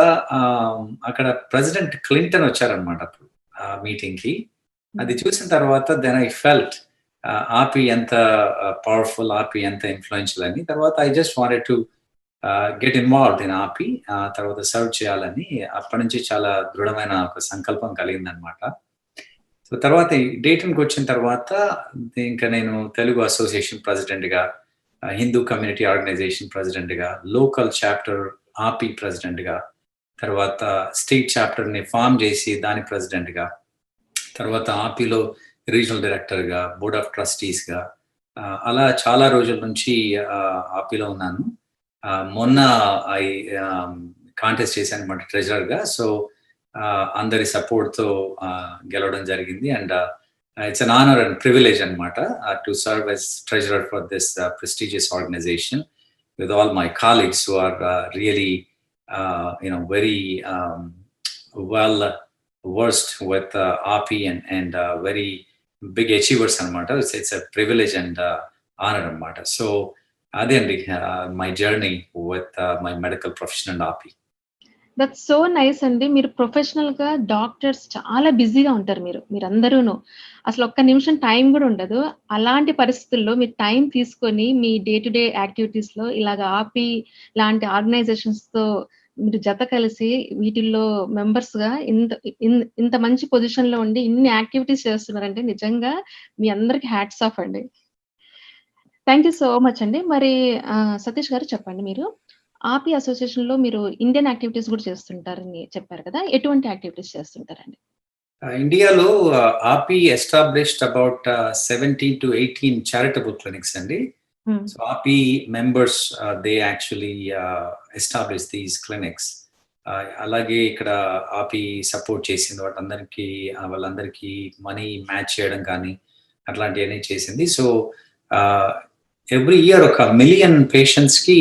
Speaker 6: అక్కడ ప్రెసిడెంట్ క్లింటన్ వచ్చారనమాట అప్పుడు మీటింగ్ కి. అది చూసిన తర్వాత దెన్ ఐ ఫెల్ట్ ఆపి ఎంత పవర్ఫుల్, ఆపి ఎంత ఇన్ఫ్లుయెన్షియల్ అని. తర్వాత I just wanted to get involved in ఆపి. తర్వాత సర్వ్ చేయాలని అప్పటి నుంచి చాలా దృఢమైన ఒక సంకల్పం కలిగిందనమాట. సో తర్వాత డేటన్కి వచ్చిన తర్వాత ఇంకా నేను తెలుగు అసోసియేషన్ ప్రెసిడెంట్గా, హిందూ కమ్యూనిటీ ఆర్గనైజేషన్ ప్రెసిడెంట్గా, లోకల్ చాప్టర్ ఆపి ప్రెసిడెంట్గా, తర్వాత స్టేట్ చాప్టర్ని ఫామ్ చేసి దాని ప్రెసిడెంట్గా, తర్వాత ఆపిలో రీజనల్ డైరెక్టర్గా, బోర్డ్ ఆఫ్ ట్రస్టీస్గా, అలా చాలా రోజుల నుంచి ఆపిలో ఉన్నాను. మొన్న ఐ కాంటెస్ట్ చేశాను అనమాట ట్రెజరర్గా. సో అందరి సపోర్ట్తో గెలవడం జరిగింది. And it's an honour and privilege అనమాట to serve as treasurer for this prestigious organisation with all my colleagues who are really very well versed with API and very big achievers anamata. It's a privilege and honor anamata. So adandi my journey with my medical profession and API.
Speaker 1: That's so nice అండి. మీరు professional గా doctors చాలా బిజీగా ఉంటారు. మీరందరూను అసలు ఒక్క నిమిషం time కూడా ఉండదు. అలాంటి పరిస్థితుల్లో మీరు టైం తీసుకొని మీ డే టు డే యాక్టివిటీస్ లో ఇలాగ ఆపి లాంటి ఆర్గనైజేషన్స్ తో మీరు జత కలిసి వీటిల్లో మెంబర్స్ గా ఇంత మంచి పొజిషన్ లో ఉండి ఇన్ని యాక్టివిటీస్ చేస్తున్నారంటే నిజంగా మీ అందరికి హ్యాట్స్ ఆఫ్ అండి. థ్యాంక్ యూ సో మచ్ అండి. మరి సతీష్ గారు చెప్పండి, మీరు ఆపి అసోసియేషన్ లో మీరు ఇండియన్ యాక్టివిటీస్ కూడా చేస్తుంటారని చెప్పారు కదా, ఎటువంటి యాక్టివిటీస్ చేస్తుంటారండి?
Speaker 6: ఇండియాలో ఆపి established about 17 to 18 charitable clinics అండి. సో ఆపి members they actually establish these clinics. అలాగే ఇక్కడ ఆపి సపోర్ట్ చేసింది వాళ్ళందరికీ మనీ మ్యాచ్ చేయడం కానీ అట్లాంటివన్నీ చేసింది. So every year 1 million patients కి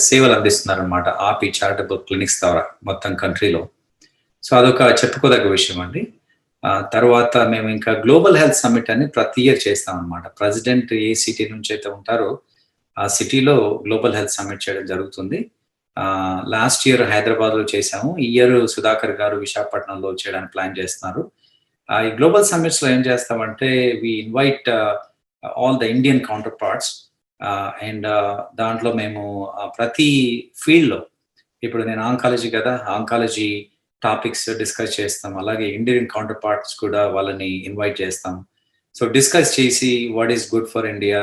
Speaker 6: సేవలు అందిస్తున్నారు అనమాట ఆపి చారిటబుల్ క్లినిక్స్ ద్వారా మొత్తం కంట్రీలో. సో అదొక చెప్పుకోదగ్గ విషయం అండి. తర్వాత మేము ఇంకా గ్లోబల్ హెల్త్ సమ్మిట్ అని ప్రతి ఇయర్ చేస్తాం అనమాట. ప్రెసిడెంట్ ఏ సిటీ నుంచి అయితే ఉంటారో ఆ సిటీలో గ్లోబల్ హెల్త్ సమ్మిట్ చేయడం జరుగుతుంది. లాస్ట్ ఇయర్ హైదరాబాద్ లో చేసాము. ఈ ఇయర్ సుధాకర్ గారు విశాఖపట్నంలో చేయడానికి ప్లాన్ చేస్తున్నారు. ఈ గ్లోబల్ సమ్మిట్స్ లో ఏం చేస్తామంటే we invite all the Indian counterparts. And దాంట్లో మేము ప్రతి ఫీల్డ్లో, ఇప్పుడు నేను ఆంకాలజీ కదా, ఆంకాలజీ టాపిక్స్ డిస్కస్ చేస్తాం. అలాగే ఇండియన్ కౌంటర్ పార్ట్స్ కూడా వాళ్ళని ఇన్వైట్ చేస్తాం. సో డిస్కస్ చేసి what is good for India,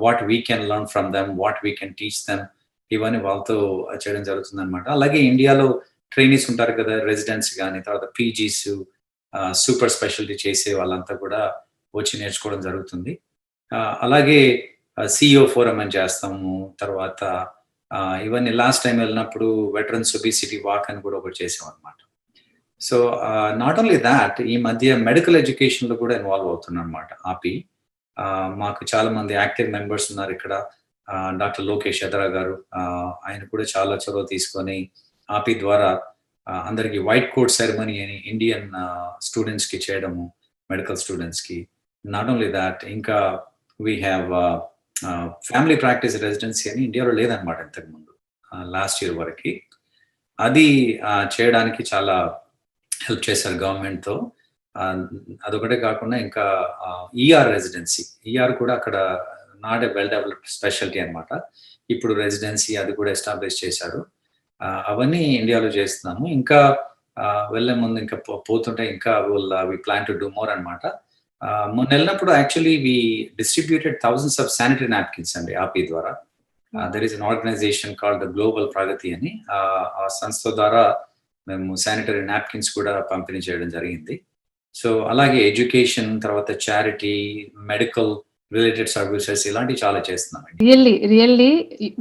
Speaker 6: what we can learn from them, what we can teach them, ఇవన్నీ వాళ్ళతో చేయడం జరుగుతుంది అనమాట. అలాగే ఇండియాలో ట్రైనీస్ ఉంటారు కదా, రెసిడెంట్స్ కానీ, తర్వాత పీజీస్, సూపర్ స్పెషాలిటీ చేసే వాళ్ళంతా కూడా వచ్చి నేర్చుకోవడం జరుగుతుంది. అలాగే CEO ఫోరం అని చేస్తాము. తర్వాత ఇవన్నీ లాస్ట్ టైం వెళ్ళినప్పుడు వెటరన్స్ ఒబిసిటీ వాక్ అని కూడా ఒకటి చేసాం అనమాట. సో నాట్ ఓన్లీ దాట్, ఈ మధ్య మెడికల్ ఎడ్యుకేషన్లో కూడా ఇన్వాల్వ్ అవుతున్నాం అనమాట ఆపి. మాకు చాలా మంది యాక్టివ్ మెంబర్స్ ఉన్నారు ఇక్కడ. డాక్టర్ లోకేష్ ఎదరా గారు, ఆయన కూడా చాలా చొరవ తీసుకొని ఆపి ద్వారా అందరికి వైట్ కోట్ సెరమనీ అని ఇండియన్ స్టూడెంట్స్కి చేయడము, మెడికల్ స్టూడెంట్స్కి. నాట్ ఓన్లీ దాట్, ఇంకా we have family practice residency అని ఇండియాలో లేదనమాట ఇంతకుముందు, లాస్ట్ ఇయర్ వరకు. అది చేయడానికి చాలా హెల్ప్ చేశారు గవర్నమెంట్తో. అదొకటే కాకుండా ఇంకా ER రెసిడెన్సీ, ER కూడా అక్కడ not a well developed speciality అనమాట. ఇప్పుడు రెసిడెన్సీ అది కూడా ఎస్టాబ్లిష్ చేశారు. అవన్నీ ఇండియాలో చేస్తున్నాము. ఇంకా వెళ్ళే ముందు ఇంకా పోతుంటే ఇంకా we plan to do more అనమాట. మొన్న వెళ్ళినప్పుడు actually we distributed thousands of sanitary napkins అండి ఆపి ద్వారా. There is an organisation called the Global Pragati అని. ఆ సంస్థ ద్వారా మేము శానిటరీ నాప్కిన్స్ కూడా పంపిణీ చేయడం జరిగింది. సో అలాగే ఎడ్యుకేషన్, తర్వాత చారిటీ, మెడికల్ రిలేటెడ్ సర్వీసెస్, ఇలాంటివి చాలా చేస్తున్నాం.
Speaker 1: Really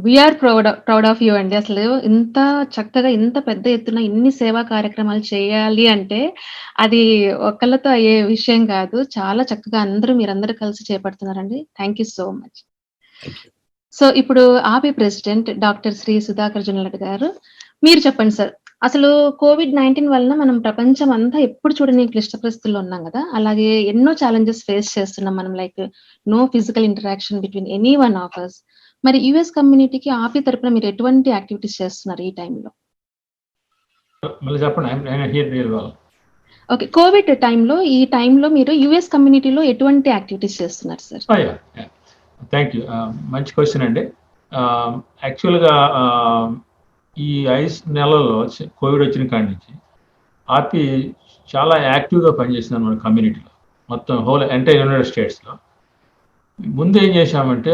Speaker 1: we are proud of you అండి. అసలు ఇంత చక్కగా, ఇంత పెద్ద ఎత్తున ఇన్ని సేవా కార్యక్రమాలు చేయాలి అంటే అది ఒకళ్ళతో అయ్యే విషయం కాదు. చాలా చక్కగా మీరందరూ కలిసి చేపడుతున్నారండి. Thank you so much. So ఇప్పుడు AAPI president doctor Shri Sudhakar జునలట్ గారు, మీరు చెప్పండి సార్. అసలు COVID-19 వలన మనం ప్రపంచం అంతా ఎప్పుడు చూడని క్లిష్ట పరిస్థితుల్లో ఉన్నాం కదా. అలాగే ఎన్నో ఛాలెంజెస్ ఫేస్ చేస్తున్నాం మనం, like no physical interaction between any one of us. మరి US కమ్యూనిటీకి ఆపి తరపున మీరు ఎటువంటి యాక్టివిటీస్ చేస్తున్నారు ఈ టైంలో? ఓకే, కోవిడ్ టైంలో, ఈ టైంలో మీరు US కమ్యూనిటీలో ఎటువంటి యాక్టివిటీస్ చేస్తున్నారు సార్?
Speaker 5: థ్యాంక్ యూ, మంచి క్వశ్చన్ అండి. యాక్చువల్గా ఈ 5 నెలల్లో కోవిడ్ వచ్చిన కాడి నుంచి ఆపి చాలా యాక్టివ్గా పనిచేస్తున్నాను మన కమ్యూనిటీలో, మొత్తం హోల్ ఎంటైర్ యునైటెడ్ స్టేట్స్లో. ముందు ఏం చేశామంటే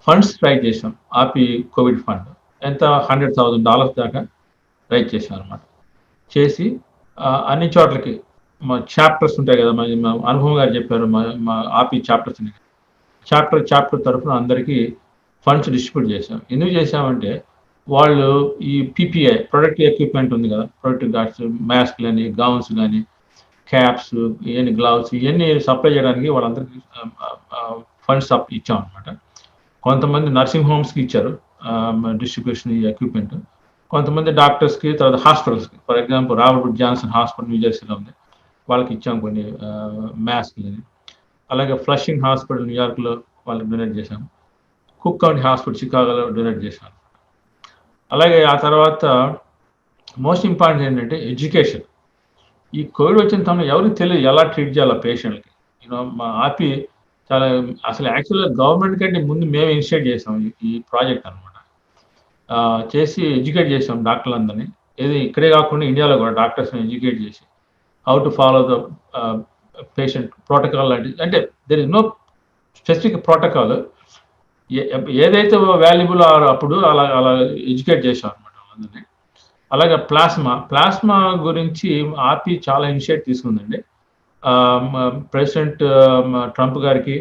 Speaker 5: ఫండ్స్ రైజ్ చేసాం. ఆపి కోవిడ్ ఫండ్ ఎంత $100,000 దాకా రైజ్ చేసాం అనమాట. చేసి అన్ని చోట్లకి మా చాప్టర్స్ ఉంటాయి కదా, మా అనుభవం గారు చెప్పారు, మా ఆపి చాప్టర్స్ ఉన్నాయి. చాప్టర్ తరఫున అందరికీ ఫండ్స్ డిస్ట్రిబ్యూట్ చేసాం. ఎందుకు చేసామంటే వాళ్ళు ఈ PPI ప్రొడక్టివ్ ఎక్విప్మెంట్ ఉంది కదా, ప్రొడక్టివ్ గార్డ్స్, మాస్క్లు అని, గౌన్స్ కానీ, క్యాప్స్, ఇవన్నీ గ్లౌస్, ఇవన్నీ సప్లై చేయడానికి వాళ్ళందరికీ ఫండ్స్ ఇచ్చాం అనమాట. కొంతమంది నర్సింగ్ హోమ్స్కి ఇచ్చారు డిస్ట్రిబ్యూషన్ ఈ ఎక్విప్మెంట్, కొంతమంది డాక్టర్స్కి, తర్వాత హాస్పిటల్స్కి. For example Robert Johnson hospital న్యూజెర్సీలో ఉంది, వాళ్ళకి ఇచ్చాం కొన్ని మాస్క్లని. అలాగే ఫ్లషింగ్ హాస్పిటల్ న్యూయార్క్లో వాళ్ళకి డొనేట్ చేశాం. కుక్ కౌంటీ హాస్పిటల్ చికాగోలో డొనేట్ చేశాం. అలాగే ఆ తర్వాత మోస్ట్ ఇంపార్టెంట్ ఏంటంటే ఎడ్యుకేషన్. ఈ కోవిడ్ వచ్చిన తమ ఎవరికి తెలియదు ఎలా ట్రీట్ చేయాలి పేషెంట్కి. మా ఆపి చాలా అసలు యాక్చువల్గా గవర్నమెంట్ కంటే ముందు మేము ఇనిషియేట్ చేసాం ఈ ప్రాజెక్ట్ అనమాట. చేసి ఎడ్యుకేట్ చేసాం డాక్టర్లందరినీ. ఏది ఇక్కడే కాకుండా ఇండియాలో కూడా డాక్టర్స్ని ఎడ్యుకేట్ చేసి how to follow the patient protocol లాంటిది. అంటే there is no specific protocol, ఏదైతే వాల్యుబుల్ అప్పుడు అలా ఎడ్యుకేట్ చేసాం అనమాట వాళ్ళందరినీ. అలాగే ప్లాస్మా గురించి ఆపి చాలా ఇనిషియేట్ తీసుకుందండి. ప్రెసిడెంట్ ట్రంప్ గారికి,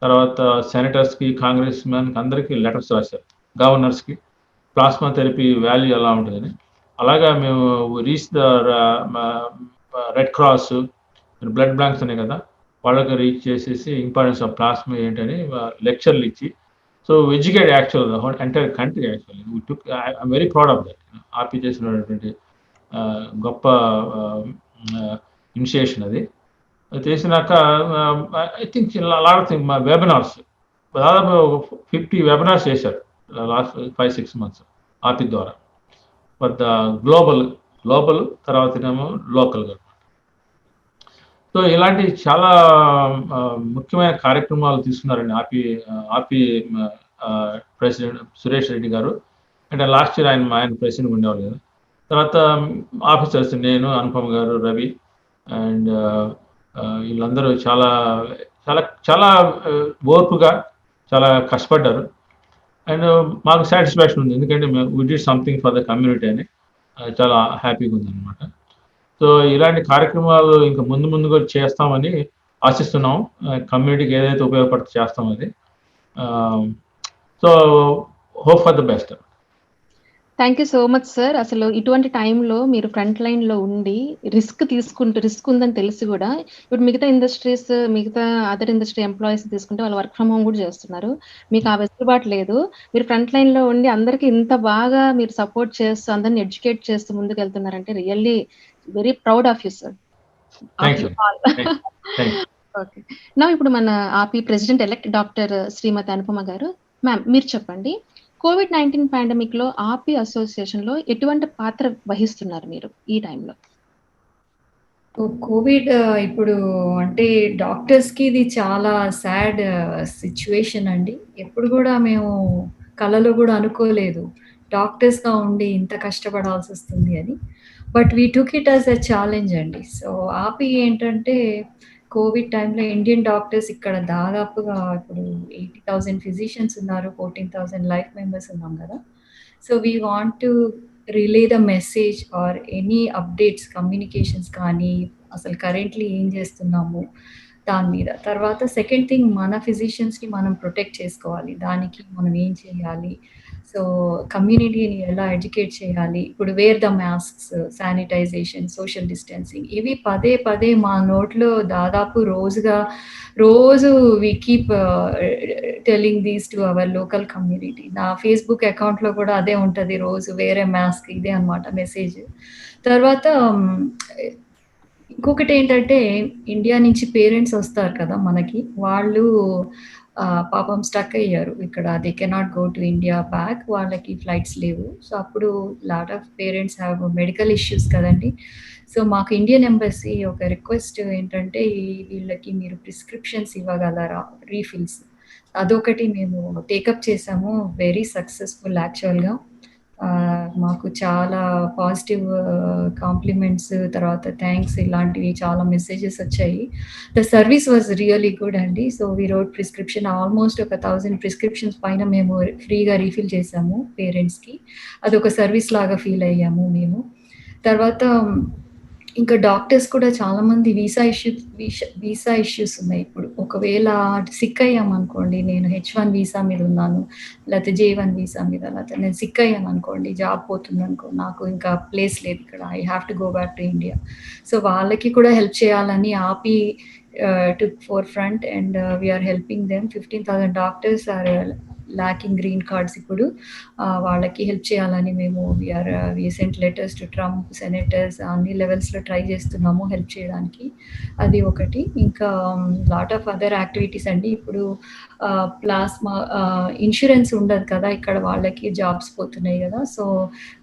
Speaker 5: తర్వాత సెనేటర్స్కి, కాంగ్రెస్ మ్యాన్కి అందరికీ లెటర్స్ రాశారు, గవర్నర్స్కి, ప్లాస్మా థెరపీ వాల్యూ ఎలా ఉంటుందని. అలాగా మేము reach the red cross, blood banks ఉన్నాయి కదా, వాళ్ళకి రీచ్ చేసేసి ఇంపార్టెన్స్ ఆఫ్ ప్లాస్మా ఏంటని లెక్చర్లు ఇచ్చి, సో ఎడ్యుకేట్ యాక్చువల్గా entire country. Actually I'm very proud of that. ఆపి చేసినటువంటి గొప్ప ఇనిషియేషన్ అది. చేసినాక ఐ థింక్ లాట్ ఆఫ్ మా వెబినార్స్, దాదాపు 50 వెబినార్స్ చేశారు లాస్ట్ 5-6 months ఆపి ద్వారా. ఫర్ ద గ్లోబల్ తర్వాతనేమో లోకల్గా. సో ఇలాంటి చాలా ముఖ్యమైన కార్యక్రమాలు తీసుకున్నారండి ఆపి ప్రెసిడెంట్ సురేష్ రెడ్డి గారు. అంటే లాస్ట్ ఇయర్ ఆయన ప్రెసిడెంట్ ఉండేవాళ్ళు కదా. తర్వాత ఆఫీసర్స్, నేను, అనుపమ గారు, రవి అండ్ వీళ్ళందరూ చాలా చాలా చాలా ఓర్పుగా చాలా కష్టపడ్డారు. అండ్ మాకు సాటిస్ఫాక్షన్ ఉంది, ఎందుకంటే we did something for the community అని చాలా హ్యాపీగా ఉందన్నమాట. సో ఇలాంటి కార్యక్రమాలు ఇంకా ముందు కూడా చేస్తామని ఆశిస్తున్నాం. కమ్యూనిటీకి ఏదైతే ఉపయోగపడుతుందో చేస్తామని. So hope for the best.
Speaker 1: Thank you so much sir. అసలు ఇటువంటి టైంలో మీరు ఫ్రంట్ లైన్లో ఉండి రిస్క్ ఉందని తెలిసి కూడా ఇప్పుడు మిగతా ఇండస్ట్రీస్, మిగతా అదర్ ఇండస్ట్రీ ఎంప్లాయీస్ తీసుకుంటే వాళ్ళు వర్క్ ఫ్రమ్ హోమ్ కూడా చేస్తున్నారు. మీకు ఆ వెసులుబాటు లేదు. మీరు ఫ్రంట్ లైన్లో ఉండి అందరికీ ఇంత బాగా మీరు సపోర్ట్ చేస్తూ అందరిని ఎడ్యుకేట్ చేస్తూ ముందుకు వెళ్తున్నారంటే really very proud of you sir. Okay, నా ఇప్పుడు మన AAPI president elect doctor Shrimati Anupama గారు, మ్యామ్ మీరు చెప్పండి, COVID-19 పాండమిక్ లో ఆపి అసోసియేషన్ లో ఎటువంటి పాత్ర వహిస్తున్నారు మీరు ఈ టైంలో?
Speaker 3: కోవిడ్ ఇప్పుడు అంటే డాక్టర్స్కి ఇది చాలా సాడ్ సిచ్యువేషన్ అండి. ఎప్పుడు కూడా మేము కలలో కూడా అనుకోలేదు డాక్టర్స్గా ఉండి ఇంత కష్టపడాల్సి వస్తుంది అని. But we took it as a challenge అండి. సో ఆపి ఏంటంటే కోవిడ్ టైంలో ఇండియన్ డాక్టర్స్ ఇక్కడ దాదాపుగా ఇప్పుడు 80,000 ఫిజిషియన్స్ ఉన్నారు, 14,000 లైఫ్ మెంబర్స్ ఉన్నాం కదా. So we want to relay the message or any updates, communications కానీ అసలు కరెంట్లీ ఏం చేస్తున్నాము దాని మీద. తర్వాత సెకండ్ థింగ్, మన ఫిజిషియన్స్ని మనం ప్రొటెక్ట్ చేసుకోవాలి, దానికి మనం ఏం చేయాలి, సో కమ్యూనిటీని ఎలా ఎడ్యుకేట్ చేయాలి, ఇప్పుడు wear the masks, sanitisation, social distancing, ఇవి పదే మా నోట్లో దాదాపు రోజు we keep telling these to our local community. నా ఫేస్బుక్ అకౌంట్లో కూడా అదే ఉంటుంది, రోజు వేరే మాస్క్, ఇదే అనమాట మెసేజ్. తర్వాత ఇంకొకటి ఏంటంటే ఇండియా నుంచి పేరెంట్స్ వస్తారు కదా మనకి, వాళ్ళు పాపం స్టక్ అయ్యారు ఇక్కడ, they cannot go to India back, వాళ్ళకి ఫ్లైట్స్ లేవు. సో అప్పుడు lot of parents have medical issues కదండి. సో మాకు ఇండియన్ ఎంబసీ ఒక రిక్వెస్ట్ ఏంటంటే వీళ్ళకి మీరు ప్రిస్క్రిప్షన్స్ ఇవ్వగలరా, రీఫిల్స్, అదొకటి మేము టేకప్ చేసాము. వెరీ సక్సెస్ఫుల్ యాక్చువల్గా. మాకు చాలా పాజిటివ్ కాంప్లిమెంట్స్, తర్వాత థ్యాంక్స్, ఇలాంటివి చాలా మెసేజెస్ వచ్చాయి. The service was really good అండి. So we wrote prescription, almost ఒక 1000 ప్రిస్క్రిప్షన్స్ పైన మేము ఫ్రీగా రీఫిల్ చేసాము పేరెంట్స్కి. అదొక సర్వీస్ లాగా ఫీల్ అయ్యాము మేము. తర్వాత ఇంకా డాక్టర్స్ కూడా చాలామంది వీసా ఇష్యూస్ ఉన్నాయి. ఇప్పుడు ఒకవేళ సిక్ అయ్యామనుకోండి, నేను H1 వీసా మీద ఉన్నాను, లేకపోతే J1 వీసా మీద, లేకపోతే నేను సిక్ అయ్యాను అనుకోండి, జాబ్ పోతుంది అనుకో, నాకు ఇంకా ప్లేస్ లేదు ఇక్కడ, I have to go back to India. So వాళ్ళకి కూడా హెల్ప్ చేయాలని ఆపి took forefront and we are helping them. 15,000 doctors are lacking green cards ఇప్పుడు, వాళ్ళకి హెల్ప్ చేయాలని మేము we sent letters to Trump, senators, అన్ని లెవెల్స్లో ట్రై చేస్తున్నాము హెల్ప్ చేయడానికి. అది ఒకటి. ఇంకా లాట్ ఆఫ్ అదర్ యాక్టివిటీస్ అండి. ఇప్పుడు ప్లాస్మా ఇన్సూరెన్స్ ఉండదు కదా ఇక్కడ, వాళ్ళకి జాబ్స్ పోతున్నాయి కదా. సో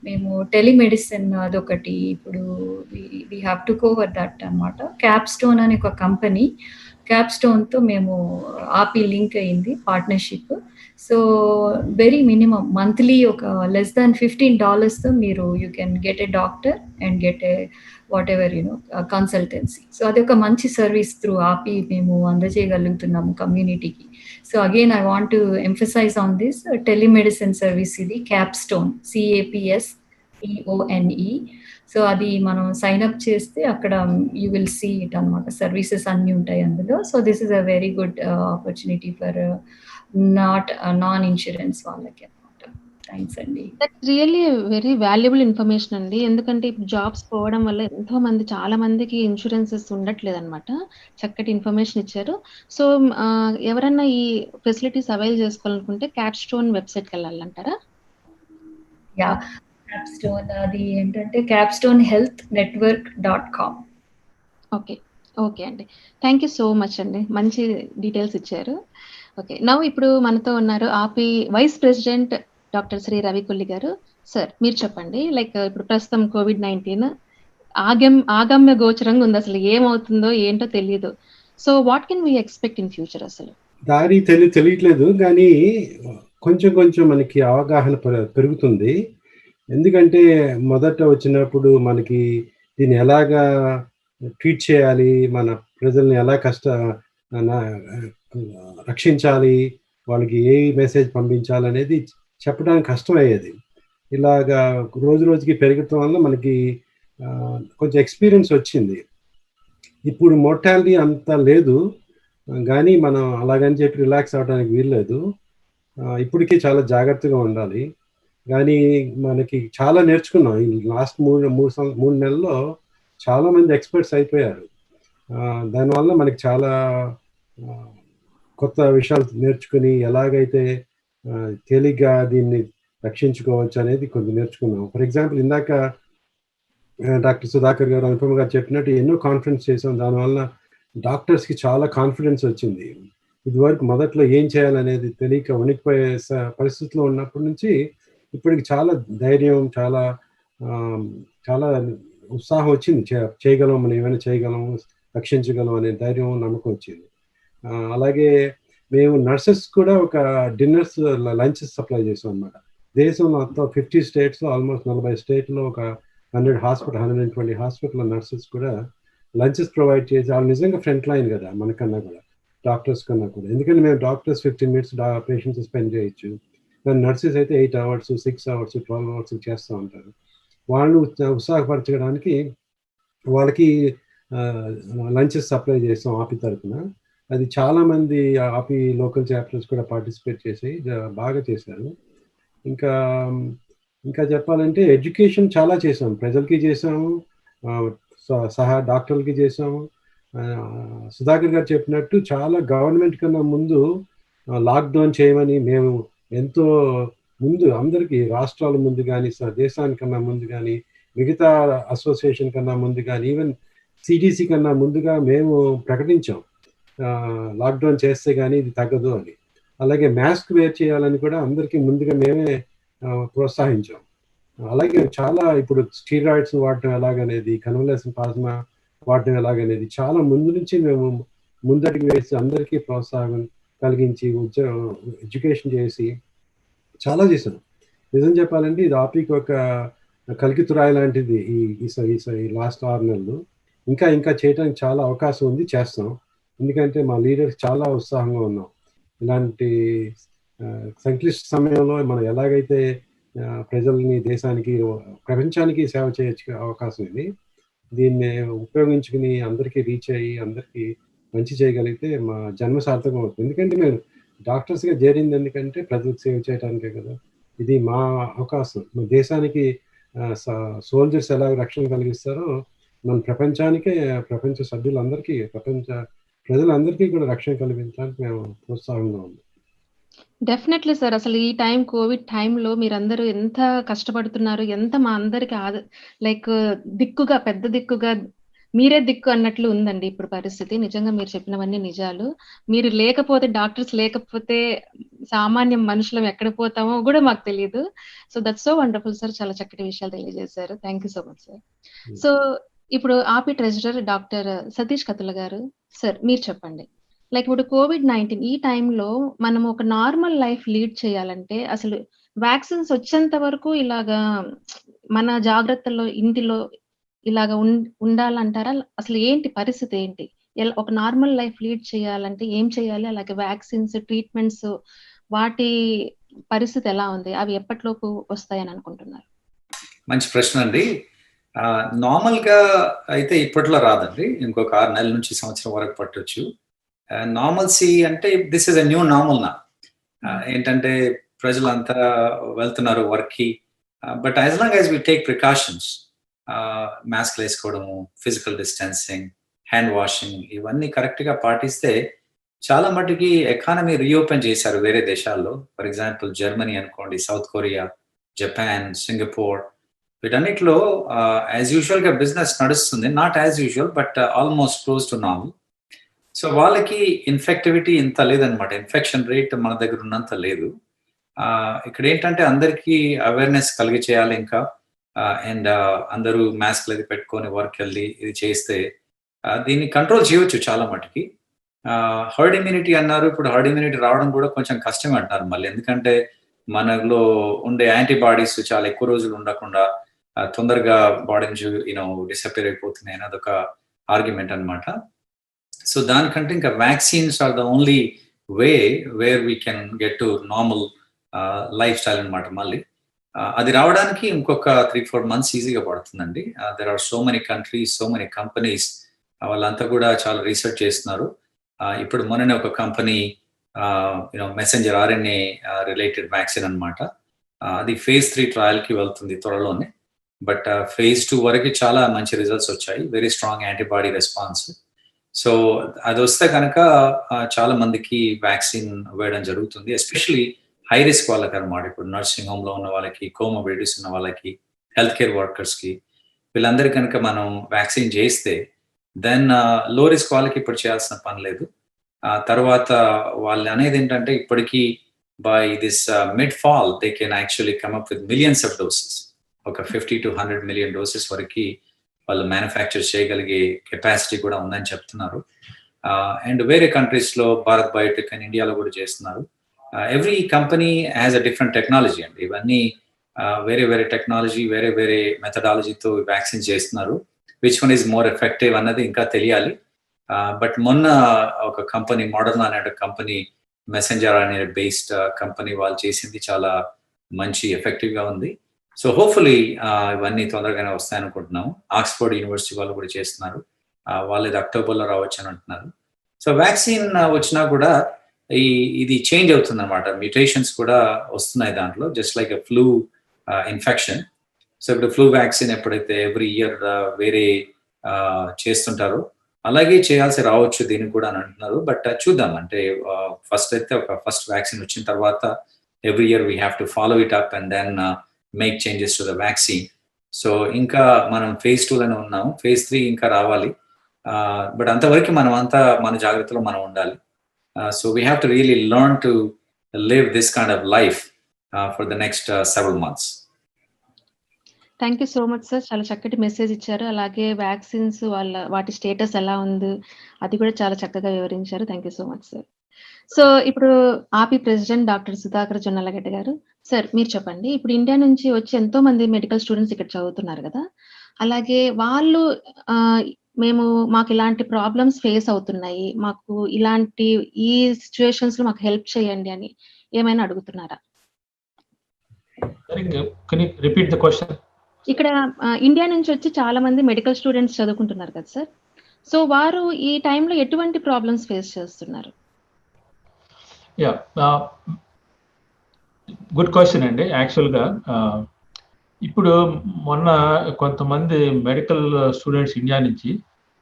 Speaker 3: మేము టెలిమెడిసిన్ అదొకటి, ఇప్పుడు we have to cover that అనమాట. క్యాప్స్టోన్ అని ఒక కంపెనీ, క్యాప్స్టోన్తో మేము ఆపి లింక్ అయింది partnership. So very minimum monthly ఒక less than $15తో మీరు you can get a doctor and get a whatever consultancy. So అది ఒక మంచి సర్వీస్ త్రూ ఆపి మేము అందజేయగలుగుతున్నాము కమ్యూనిటీకి. So again I want to emphasise on this telemedicine service, ఇది క్యాప్స్టోన్, CAPSTONE. సో అది మనం సైన్ అప్ చేస్తే అక్కడ యూ విల్ సీ ఇట్ అనమాట, సర్వీసెస్ అన్నీ ఉంటాయి అందులో. So this is a very good opportunity for non insurance వాళ్ళకి అనమాట. థ్యాంక్స్ అండి.
Speaker 1: That's really very valuable information అండి. ఎందుకంటే ఇప్పుడు జాబ్స్ పోవడం వల్ల చాలా మందికి ఇన్సూరెన్సెస్ ఉండట్లేదు అనమాట. చక్కటి ఇన్ఫర్మేషన్ ఇచ్చారు. సో ఎవరన్నా ఈ ఫెసిలిటీస్ అవైల్ చేసుకోవాలనుకుంటే క్యాప్స్టోన్ వెబ్సైట్కి వెళ్ళాలంటారా?
Speaker 3: యా, క్యాప్స్టోన్ అది ఏంటంటే capstonehealthnetwork.com.
Speaker 1: ఓకే అండి, థ్యాంక్ యూ సో మచ్ అండి, మంచి డీటెయిల్స్ ఇచ్చారు. ఓకే, నవ్వు ఇప్పుడు మనతో ఉన్నారు AAPI vice president doctor Shri రవికొల్లి గారు. సార్ మీరు చెప్పండి, లైక్ ఇప్పుడు ప్రస్తుతం COVID-19 ఆగమ్య గోచరంగా ఉంది, అసలు ఏమవుతుందో ఏంటో తెలియదు. So what can we expect in future? అసలు
Speaker 2: దారి తెలియట్లేదు, కానీ కొంచెం మనకి అవగాహన పెరుగుతుంది. ఎందుకంటే మొదట వచ్చినప్పుడు మనకి దీన్ని ఎలాగా ట్రీట్ చేయాలి, మన ప్రజల్ని ఎలా రక్షించాలి వాళ్ళకి ఏ మెసేజ్ పంపించాలనేది చెప్పడానికి కష్టమయ్యేది. ఇలాగా రోజు రోజుకి పెరగటం వల్ల మనకి కొంచెం ఎక్స్పీరియన్స్ వచ్చింది. ఇప్పుడు మోర్టాలిటీ అంత లేదు, కానీ మనం అలాగని చెప్పి రిలాక్స్ అవ్వడానికి వీల్లేదు. ఇప్పటికీ చాలా జాగ్రత్తగా ఉండాలి. కానీ మనకి చాలా నేర్చుకున్నాం. ఈ లాస్ట్ మూడు నెలల్లో చాలామంది ఎక్స్పర్ట్స్ అయిపోయారు. దానివల్ల మనకి చాలా కొత్త విషయాలు నేర్చుకుని ఎలాగైతే తేలిగ్గా దీన్ని రక్షించుకోవచ్చు అనేది కొంచెం నేర్చుకున్నాం. ఫర్ ఎగ్జాంపుల్ ఇందాక డాక్టర్ సుధాకర్ గారు, అనుపమ గారు చెప్పినట్టు ఎన్నో కాన్ఫరెన్స్ చేసాం. దానివల్ల డాక్టర్స్కి చాలా కాన్ఫిడెన్స్ వచ్చింది. ఇదివరకు మొదట్లో ఏం చేయాలనేది తెలియక వణికిపోయే పరిస్థితిలో ఉన్నప్పటి నుంచి ఇప్పటికి చాలా ధైర్యం, చాలా చాలా ఉత్సాహం వచ్చింది. చేయగలం, మనం ఏమైనా చేయగలం, రక్షించగలం అనే ధైర్యం, నమ్మకం వచ్చింది. అలాగే మేము నర్సెస్ కూడా ఒక డిన్నర్స్, లంచెస్ సప్లై చేసాం అన్నమాట. దేశంలో మొత్తం 50 స్టేట్స్లో, ఆల్మోస్ట్ 40 స్టేట్లో ఒక 120 హాస్పిటల్ నర్సెస్ కూడా లంచెస్ ప్రొవైడ్ చేసి, వాళ్ళు నిజంగా ఫ్రంట్ లైన్ కదా మనకన్నా కూడా, డాక్టర్స్ కన్నా కూడా. ఎందుకంటే మేము డాక్టర్స్ 15 మినిట్స్ పేషెంట్స్ స్పెండ్ చేయొచ్చు, కానీ నర్సెస్ అయితే 8 అవర్స్, 6 అవర్స్, 12 అవర్స్ చేస్తూ ఉంటారు. వాళ్ళు ఉత్సాహపరచడానికి వాళ్ళకి లంచెస్ సప్లై చేస్తాం ఆపి తరఫున. అది చాలామంది ఆపి లోకల్ చాప్టర్స్ కూడా పార్టిసిపేట్ చేసి బాగా చేశారు. ఇంకా చెప్పాలంటే ఎడ్యుకేషన్ చాలా చేసాం, ప్రజలకి చేసాము, సహా డాక్టర్లకి చేసాము. సుధాకర్ గారు చెప్పినట్టు చాలా గవర్నమెంట్ కన్నా ముందు లాక్డౌన్ చేయమని మేము ఎంతో ముందు అందరికీ, రాష్ట్రాల ముందు కానీ, దేశానికన్నా ముందు కానీ, మిగతా అసోసియేషన్ కన్నా ముందు కానీ, ఈవెన్ సిడిసి కన్నా ముందుగా మేము ప్రకటించాం లాక్డౌన్ చేస్తే కానీ ఇది తగ్గదు అని. అలాగే మాస్క్ వేర్ చేయాలని కూడా అందరికీ ముందుగా మేమే ప్రోత్సహించాం. అలాగే చాలా ఇప్పుడు స్టీరాయిడ్స్ వాడటం ఎలాగనేది, కన్వలేషన్ ప్లాస్మా వాడటం ఎలాగనేది చాలా ముందు నుంచి మేము ముందడుగు వేసి అందరికీ ప్రోత్సాహం కలిగించి ఎడ్యుకేషన్ చేసి చాలా చేసాం. నిజం చెప్పాలంటే ఇది ఆపికి ఒక కలికితురాయి లాంటిది ఈ లాస్ట్ 6 నెలలు. ఇంకా చేయడానికి చాలా అవకాశం ఉంది, చేస్తాం. ఎందుకంటే మా లీడర్స్ చాలా ఉత్సాహంగా ఉన్నాం. ఇలాంటి సంక్లిష్ట సమయంలో మనం ఎలాగైతే ప్రజల్ని, దేశానికి, ప్రపంచానికి సేవ చేయొచ్చు అవకాశం ఇది. దీన్ని ఉపయోగించుకుని అందరికీ రీచ్ అయ్యి అందరికీ మంచి చేయగలిగితే మా జన్మ సార్థకం అవుతుంది. ఎందుకంటే మేము డాక్టర్స్గా చేరింది ఎందుకంటే ప్రజలకు సేవ చేయడానికే కదా. ఇది మా అవకాశం. మన దేశానికి సోల్జర్స్ ఎలా రక్షణ కలిగిస్తారో మన ప్రపంచానికే, ప్రపంచ సభ్యులందరికీ, ప్రపంచ ప్రజలందరికీ కూడా రక్షణ కలిగించడానికి మేము ప్రోత్సాహంగా ఉంది.
Speaker 1: Definitely sir. అసలు ఈ టైం, కోవిడ్ టైంలో మీరందరూ ఎంత కష్టపడుతున్నారు, ఎంత మా అందరికి లైక్ దిక్కుగా, పెద్ద దిక్కుగా, మీరే దిక్కు అన్నట్లు ఉందండి ఇప్పుడు పరిస్థితి. నిజంగా మీరు చెప్పినవన్నీ నిజాలు. మీరు లేకపోతే, డాక్టర్స్ లేకపోతే సామాన్య మనుషులం ఎక్కడ పోతామో కూడా మాకు తెలియదు. So that's so wonderful sir. చాలా చక్కటి విషయాలు తెలియజేశారు. Thank you so much sir. So ఇప్పుడు ఆపి ట్రెజరర్ డాక్టర్ సతీష్ కతుల గారు, సార్ మీరు చెప్పండి. లైక్ ఇప్పుడు COVID-19 ఈ టైంలో మనం ఒక నార్మల్ లైఫ్ లీడ్ చేయాలంటే అసలు వ్యాక్సిన్స్ వచ్చేంత వరకు ఇలాగా మన జాగ్రత్తల్లో ఇంటిలో ఇలాగా ఉండాలంటారా? అసలు ఏంటి పరిస్థితి ఏంటి? ఒక నార్మల్ లైఫ్ లీడ్ చేయాలంటే ఏం చేయాలి? అలాగే వ్యాక్సిన్స్, ట్రీట్మెంట్స్, వాటి పరిస్థితి ఎలా ఉంది? అవి ఎప్పటిలోపు వస్తాయని అనుకుంటున్నారు?
Speaker 6: మంచి ప్రశ్న అండి. నార్మల్గా అయితే ఇప్పట్లో రాదండి, ఇంకొక 6 నెలల నుంచి సంవత్సరం వరకు పట్టొచ్చు. నార్మల్సీ అంటే this is a new normal నా. ఏంటంటే ప్రజలంతా వెళ్తున్నారు వర్క్కి, but as long as we take precautions, మాస్క్లు వేసుకోవడము, ఫిజికల్ డిస్టెన్సింగ్, హ్యాండ్ వాషింగ్, ఇవన్నీ కరెక్ట్గా పాటిస్తే చాలా మటుకి ఎకానమీ రీఓపెన్ చేశారు వేరే దేశాల్లో. ఫర్ ఎగ్జాంపుల్ జర్మనీ అనుకోండి, సౌత్ కొరియా, జపాన్, సింగపూర్, వీటన్నిటిలో యాజ్ యూజువల్గా బిజినెస్ నడుస్తుంది. Not as usual, but almost close to normal. So వాళ్ళకి ఇన్ఫెక్టివిటీ ఇంత లేదనమాట, ఇన్ఫెక్షన్ రేట్ మన దగ్గర ఉన్నంత లేదు. ఇక్కడ ఏంటంటే అందరికీ అవేర్నెస్ కలిగి చేయాలి ఇంకా, అండ్ అందరూ మాస్క్లు అది పెట్టుకొని వర్క్ వెళ్ళి ఇది చేస్తే దీన్ని కంట్రోల్ చేయవచ్చు చాలా మటుకి. హర్డ్ ఇమ్యూనిటీ అన్నారు. ఇప్పుడు హర్డ్ ఇమ్యూనిటీ రావడం కూడా కొంచెం కష్టం అంటున్నారు మళ్ళీ, ఎందుకంటే మనలో ఉండే యాంటీబాడీస్ చాలా ఎక్కువ రోజులు ఉండకుండా తొందరగా బాడీ నుంచి డిసపియర్ అయిపోతున్నాయి అనేది ఒక ఆర్గ్యుమెంట్ అనమాట. సో దానికంటే ఇంకా vaccines are the only way where we can get to normal lifestyle అనమాట. మళ్ళీ అది రావడానికి ఇంకొక 3-4 months ఈజీగా పడుతుందండి. There are so many countries, so many companies, వాళ్ళంతా కూడా చాలా రీసెర్చ్ చేస్తున్నారు. ఇప్పుడు మొన్ననే ఒక company messenger RNA related vaccine అనమాట, అది phase 3 ట్రయల్కి వెళ్తుంది త్వరలోనే. బట్ phase 2 వరకు చాలా మంచి రిజల్ట్స్ వచ్చాయి, very strong antibody response. So అది వస్తే కనుక చాలా మందికి వ్యాక్సిన్ వేయడం జరుగుతుంది, ఎస్పెషలీ హై రిస్క్ వాళ్ళకి అనమాట. ఇప్పుడు నర్సింగ్ హోమ్లో ఉన్న వాళ్ళకి, కోమోబిడిటీస్ ఉన్న వాళ్ళకి, హెల్త్ కేర్ వర్కర్స్కి, వీళ్ళందరికీ కనుక మనం వ్యాక్సిన్ చేస్తే దెన్ లో రిస్క్ వాళ్ళకి ఇప్పుడు చేయాల్సిన పని లేదు. తర్వాత వాళ్ళు అనేది ఏంటంటే ఇప్పటికీ by this mid fall they can actually come up with millions of doses. ఒక 50 to 100 million డోసెస్ వరకు వాళ్ళు మ్యానుఫ్యాక్చర్ చేయగలిగే కెపాసిటీ కూడా ఉందని చెప్తున్నారు. అండ్ వేరే కంట్రీస్లో భారత్ బయోటెక్ అండ్ ఇండియాలో కూడా చేస్తున్నారు. Every company has a different technology అండి. ఇవన్నీ వేరే వేరే టెక్నాలజీ, వేరే వేరే మెథడాలజీతో వ్యాక్సిన్ చేస్తున్నారు. Which one is more effective అన్నది ఇంకా తెలియాలి. బట్ మొన్న ఒక కంపెనీ, మోడర్నా అనే కంపెనీ, మెసెంజర్ అనే బేస్డ్ కంపెనీ, వాళ్ళు చేసింది చాలా మంచి ఎఫెక్టివ్గా ఉంది. సో హోప్ఫుల్లీ ఇవన్నీ తొందరగానే వస్తాయనుకుంటున్నాము. ఆక్స్ఫర్డ్ యూనివర్సిటీ వాళ్ళు కూడా చేస్తున్నారు, వాళ్ళది అక్టోబర్లో రావచ్చు అని అంటున్నారు. సో వ్యాక్సిన్ వచ్చినా కూడా ఇది చేంజ్ అవుతుంది అనమాట, మ్యూటేషన్స్ కూడా వస్తున్నాయి దాంట్లో, just like a flu infection. So ఇప్పుడు ఫ్లూ వ్యాక్సిన్ ఎప్పుడైతే ఎవ్రీ ఇయర్ వేరే చేస్తుంటారో అలాగే చేయాల్సి రావచ్చు దీనికి కూడా అని అంటున్నారు. బట్ చూద్దాం, అంటే ఫస్ట్ అయితే ఒక ఫస్ట్ వ్యాక్సిన్ వచ్చిన తర్వాత every year we have to follow it up and then make changes to the vaccine. So ఇంకా మనం phase 2లోనే ఉన్నాము, phase 3 ఇంకా రావాలి. బట్ అంతవరకు మనం అంతా మన జాగ్రత్తలో మనం ఉండాలి. So we have to really learn to live this kind of life for the next several months.
Speaker 1: Thank you so much sir, చాలా చక్కటి మెసేజ్ ఇచ్చారు. అలాగే వ్యాక్సిన్స్ వాటి స్టేటస్ ఎలా ఉంది అది కూడా చాలా చక్కగా వివరించారు. Thank you so much sir. So ఇప్పుడు AAPI president doctor Sudhakar Jonnalagadda గారు, సార్ మీరు చెప్పండి. ఇప్పుడు ఇండియా నుంచి వచ్చి ఎంతో మంది మెడికల్ స్టూడెంట్స్ ఇక్కడ చదువుతున్నారు కదా, అలాగే వాళ్ళు మాకు ఇలాంటి ప్రాబ్లమ్స్ ఫేస్ అవుతున్నాయి, మాకు ఇలాంటి ఈ సిచ్యువేషన్స్ లో మాకు హెల్ప్ చేయండి అని ఏమైనా అడుగుతున్నారా?
Speaker 5: Repeat the question.
Speaker 1: ఇక్కడ ఇండియా నుంచి వచ్చి చాలా మంది మెడికల్ స్టూడెంట్స్ చదువుకుంటున్నారు కదా సార్, సో వారు ఈ టైంలో ఎటువంటి ప్రాబ్లమ్స్ ఫేస్ చేస్తున్నారు?
Speaker 5: యా, గుడ్ క్వశ్చన్ అండి. యాక్చువల్గా ఇప్పుడు మొన్న కొంతమంది మెడికల్ స్టూడెంట్స్ ఇండియా నుంచి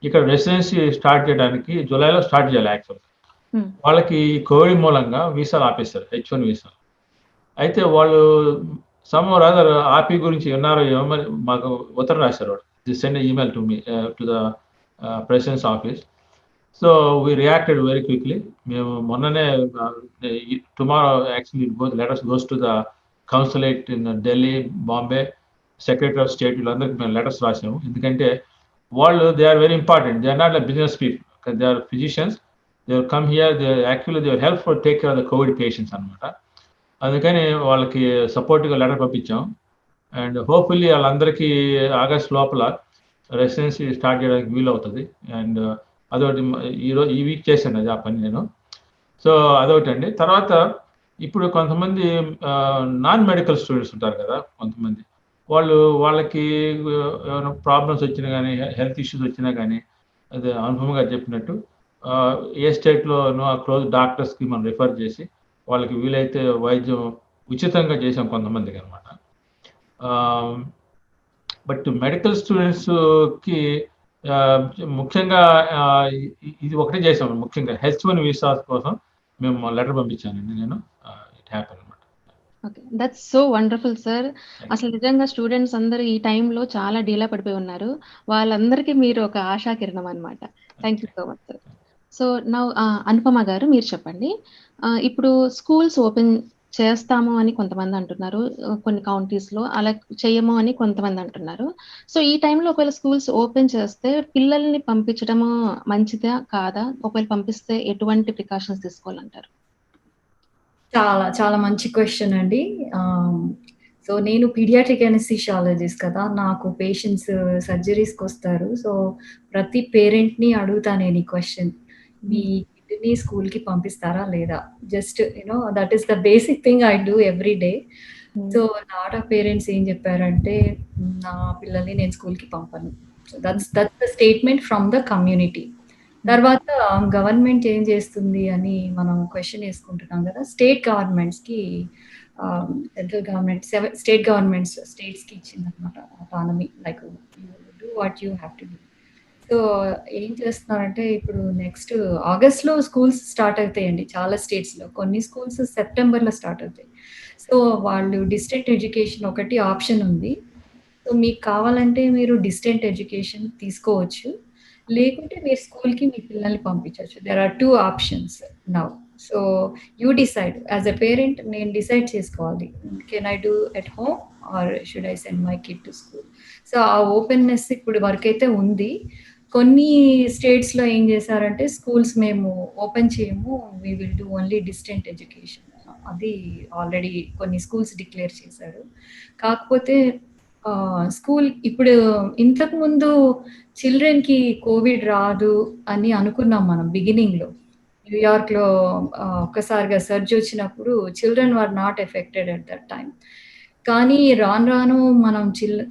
Speaker 5: ఇక్కడ రెసిడెన్సీ స్టార్ట్ చేయడానికి జూలైలో స్టార్ట్ చేయాలి. యాక్చువల్గా వాళ్ళకి కోవిడ్ మూలంగా వీసాలు ఆపేస్తారు, H1 వీసా. అయితే వాళ్ళు రాదర్ ఆపి గురించి విన్నారో ఏమని మాకు ఉత్తరం రాశారు. వాళ్ళు send email to me to the president's office. So we reacted very quickly. మేము మొన్ననే tomorrow actually letters goes to the consulate in Delhi, Bombay, secretary of state, వీళ్ళందరికీ మేము లెటర్స్ రాసాము. ఎందుకంటే వాళ్ళు they are very important, they are not like business people, they are physicians, they are come here, they actually they are help for take care of the COVID patients అనమాట. అందుకని వాళ్ళకి సపోర్ట్గా letter పంపించాం. And hopefully వాళ్ళందరికీ August లోపల residency start చేయడానికి వీలు అవుతుంది. అండ్ అదొకటి ఈ వీక్ చేశాను అది ఆ పని నేను. సో అదొకటి అండి. తర్వాత ఇప్పుడు కొంతమంది నాన్ మెడికల్ స్టూడెంట్స్ ఉంటారు కదా, కొంతమంది వాళ్ళకి ఏమైనా ప్రాబ్లమ్స్ వచ్చినా కానీ, హెల్త్ ఇష్యూస్ వచ్చినా కానీ, అదే అనుభవం గారు చెప్పినట్టు ఏ స్టేట్లోనో క్లోజ్ డాక్టర్స్కి మనం రిఫర్ చేసి వాళ్ళకి వీలైతే వైద్యం ఉచితంగా చేసాం కొంతమందికి అనమాట. బట్ మెడికల్ స్టూడెంట్స్కి ముఖ్యంగా ఇది ఒకటే చేసాం. ముఖ్యంగా H1 వీసా కోసం మేము లెటర్ పంపించానండి నేను. ఇట్ హ్యాపెన్ అనమాట.
Speaker 1: Okay, that's so wonderful sir. అసలు నిజంగా స్టూడెంట్స్ అందరూ ఈ టైంలో చాలా డీలా పడిపోయి ఉన్నారు, వాళ్ళందరికీ మీరు ఒక ఆశాకిరణం అనమాట. Thank you so much sir. So now Anupama గారు మీరు చెప్పండి. ఇప్పుడు స్కూల్స్ ఓపెన్ చేస్తాము అని కొంతమంది అంటున్నారు, కొన్ని కౌంటీస్లో అలా చేయము అని కొంతమంది అంటున్నారు. సో ఈ టైంలో ఒకవేళ స్కూల్స్ ఓపెన్ చేస్తే పిల్లల్ని పంపించడము మంచిదా కాదా? ఒకవేళ పంపిస్తే ఎటువంటి ప్రికాషన్స్ తీసుకోవాలంటారు?
Speaker 3: చాలా చాలా మంచి క్వశ్చన్ అండి. సో నేను పీడియాట్రిక్ అనెస్థీషియాలజిస్ట్ కదా, నాకు పేషెంట్స్ సర్జరీస్కి వస్తారు. సో ప్రతి పేరెంట్ని అడుగుతా నేను ఈ క్వశ్చన్, మీ బిడ్డని స్కూల్కి పంపిస్తారా లేదా? Just that is the basic thing I do every day. So lot of parents ఏం చెప్పారంటే, నా పిల్లల్ని నేను స్కూల్కి పంపను. So that's the statement from the community. తర్వాత గవర్నమెంట్ ఏం చేస్తుంది అని మనం క్వశ్చన్ వేసుకుంటున్నాం కదా. స్టేట్ గవర్నమెంట్స్కి సెంట్రల్ గవర్నమెంట్ స్టేట్ గవర్నమెంట్స్ స్టేట్స్కి ఇచ్చిందనమాట autonomy, like do what you have to do. So ఏం చేస్తున్నారంటే, ఇప్పుడు నెక్స్ట్ ఆగస్ట్లో స్కూల్స్ స్టార్ట్ అవుతాయండి చాలా స్టేట్స్లో. కొన్ని స్కూల్స్ సెప్టెంబర్లో స్టార్ట్ అవుతాయి. సో వాళ్ళు డిస్టెంట్ ఎడ్యుకేషన్ ఒకటి ఆప్షన్ ఉంది. సో మీకు కావాలంటే మీరు డిస్టెంట్ ఎడ్యుకేషన్ తీసుకోవచ్చు, లేకుంటే మీరు స్కూల్కి మీ పిల్లల్ని పంపించవచ్చు. There are 2 options now. So you decide as a parent. నేను డిసైడ్ చేసుకోవాలి, can I do at home or should I send my kid to school. So ఆ ఓపెన్నెస్ ఇప్పుడు వరకైతే ఉంది. కొన్ని స్టేట్స్లో ఏం చేశారంటే, స్కూల్స్ మేము ఓపెన్ చేయము, we will do only distant education. అది ఆల్రెడీ కొన్ని స్కూల్స్ డిక్లేర్ చేశారు. కాకపోతే స్కూల్ ఇప్పుడు ఇంతకు ముందు చిల్డ్రన్కి కోవిడ్ రాదు అని అనుకున్నాం మనం బిగినింగ్లో. న్యూయార్క్లో ఒక్కసారిగా సర్జ్ వచ్చినప్పుడు children are not affected at that time. కానీ రాను రాను మనం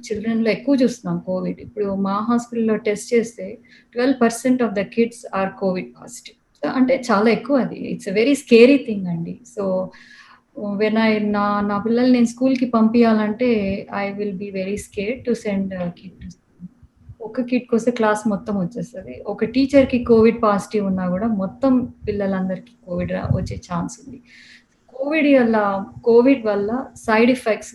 Speaker 3: చిల్డ్రన్లో ఎక్కువ చూస్తున్నాం కోవిడ్. ఇప్పుడు మా హాస్పిటల్లో టెస్ట్ చేస్తే 12% of the kids are COVID positive. అంటే చాలా ఎక్కువ. అది it's a very scary thing అండి. సో వెన్ నా పిల్లల్ని నేను స్కూల్కి పంపించాలంటే I will be very scared to send kid to school. ఒక కిడ్కి వస్తే క్లాస్ మొత్తం వచ్చేస్తుంది. ఒక టీచర్కి కోవిడ్ పాజిటివ్ ఉన్నా కూడా మొత్తం పిల్లలందరికీ కోవిడ్ వచ్చే ఛాన్స్ ఉంది. కోవిడ్ వల్ల side effects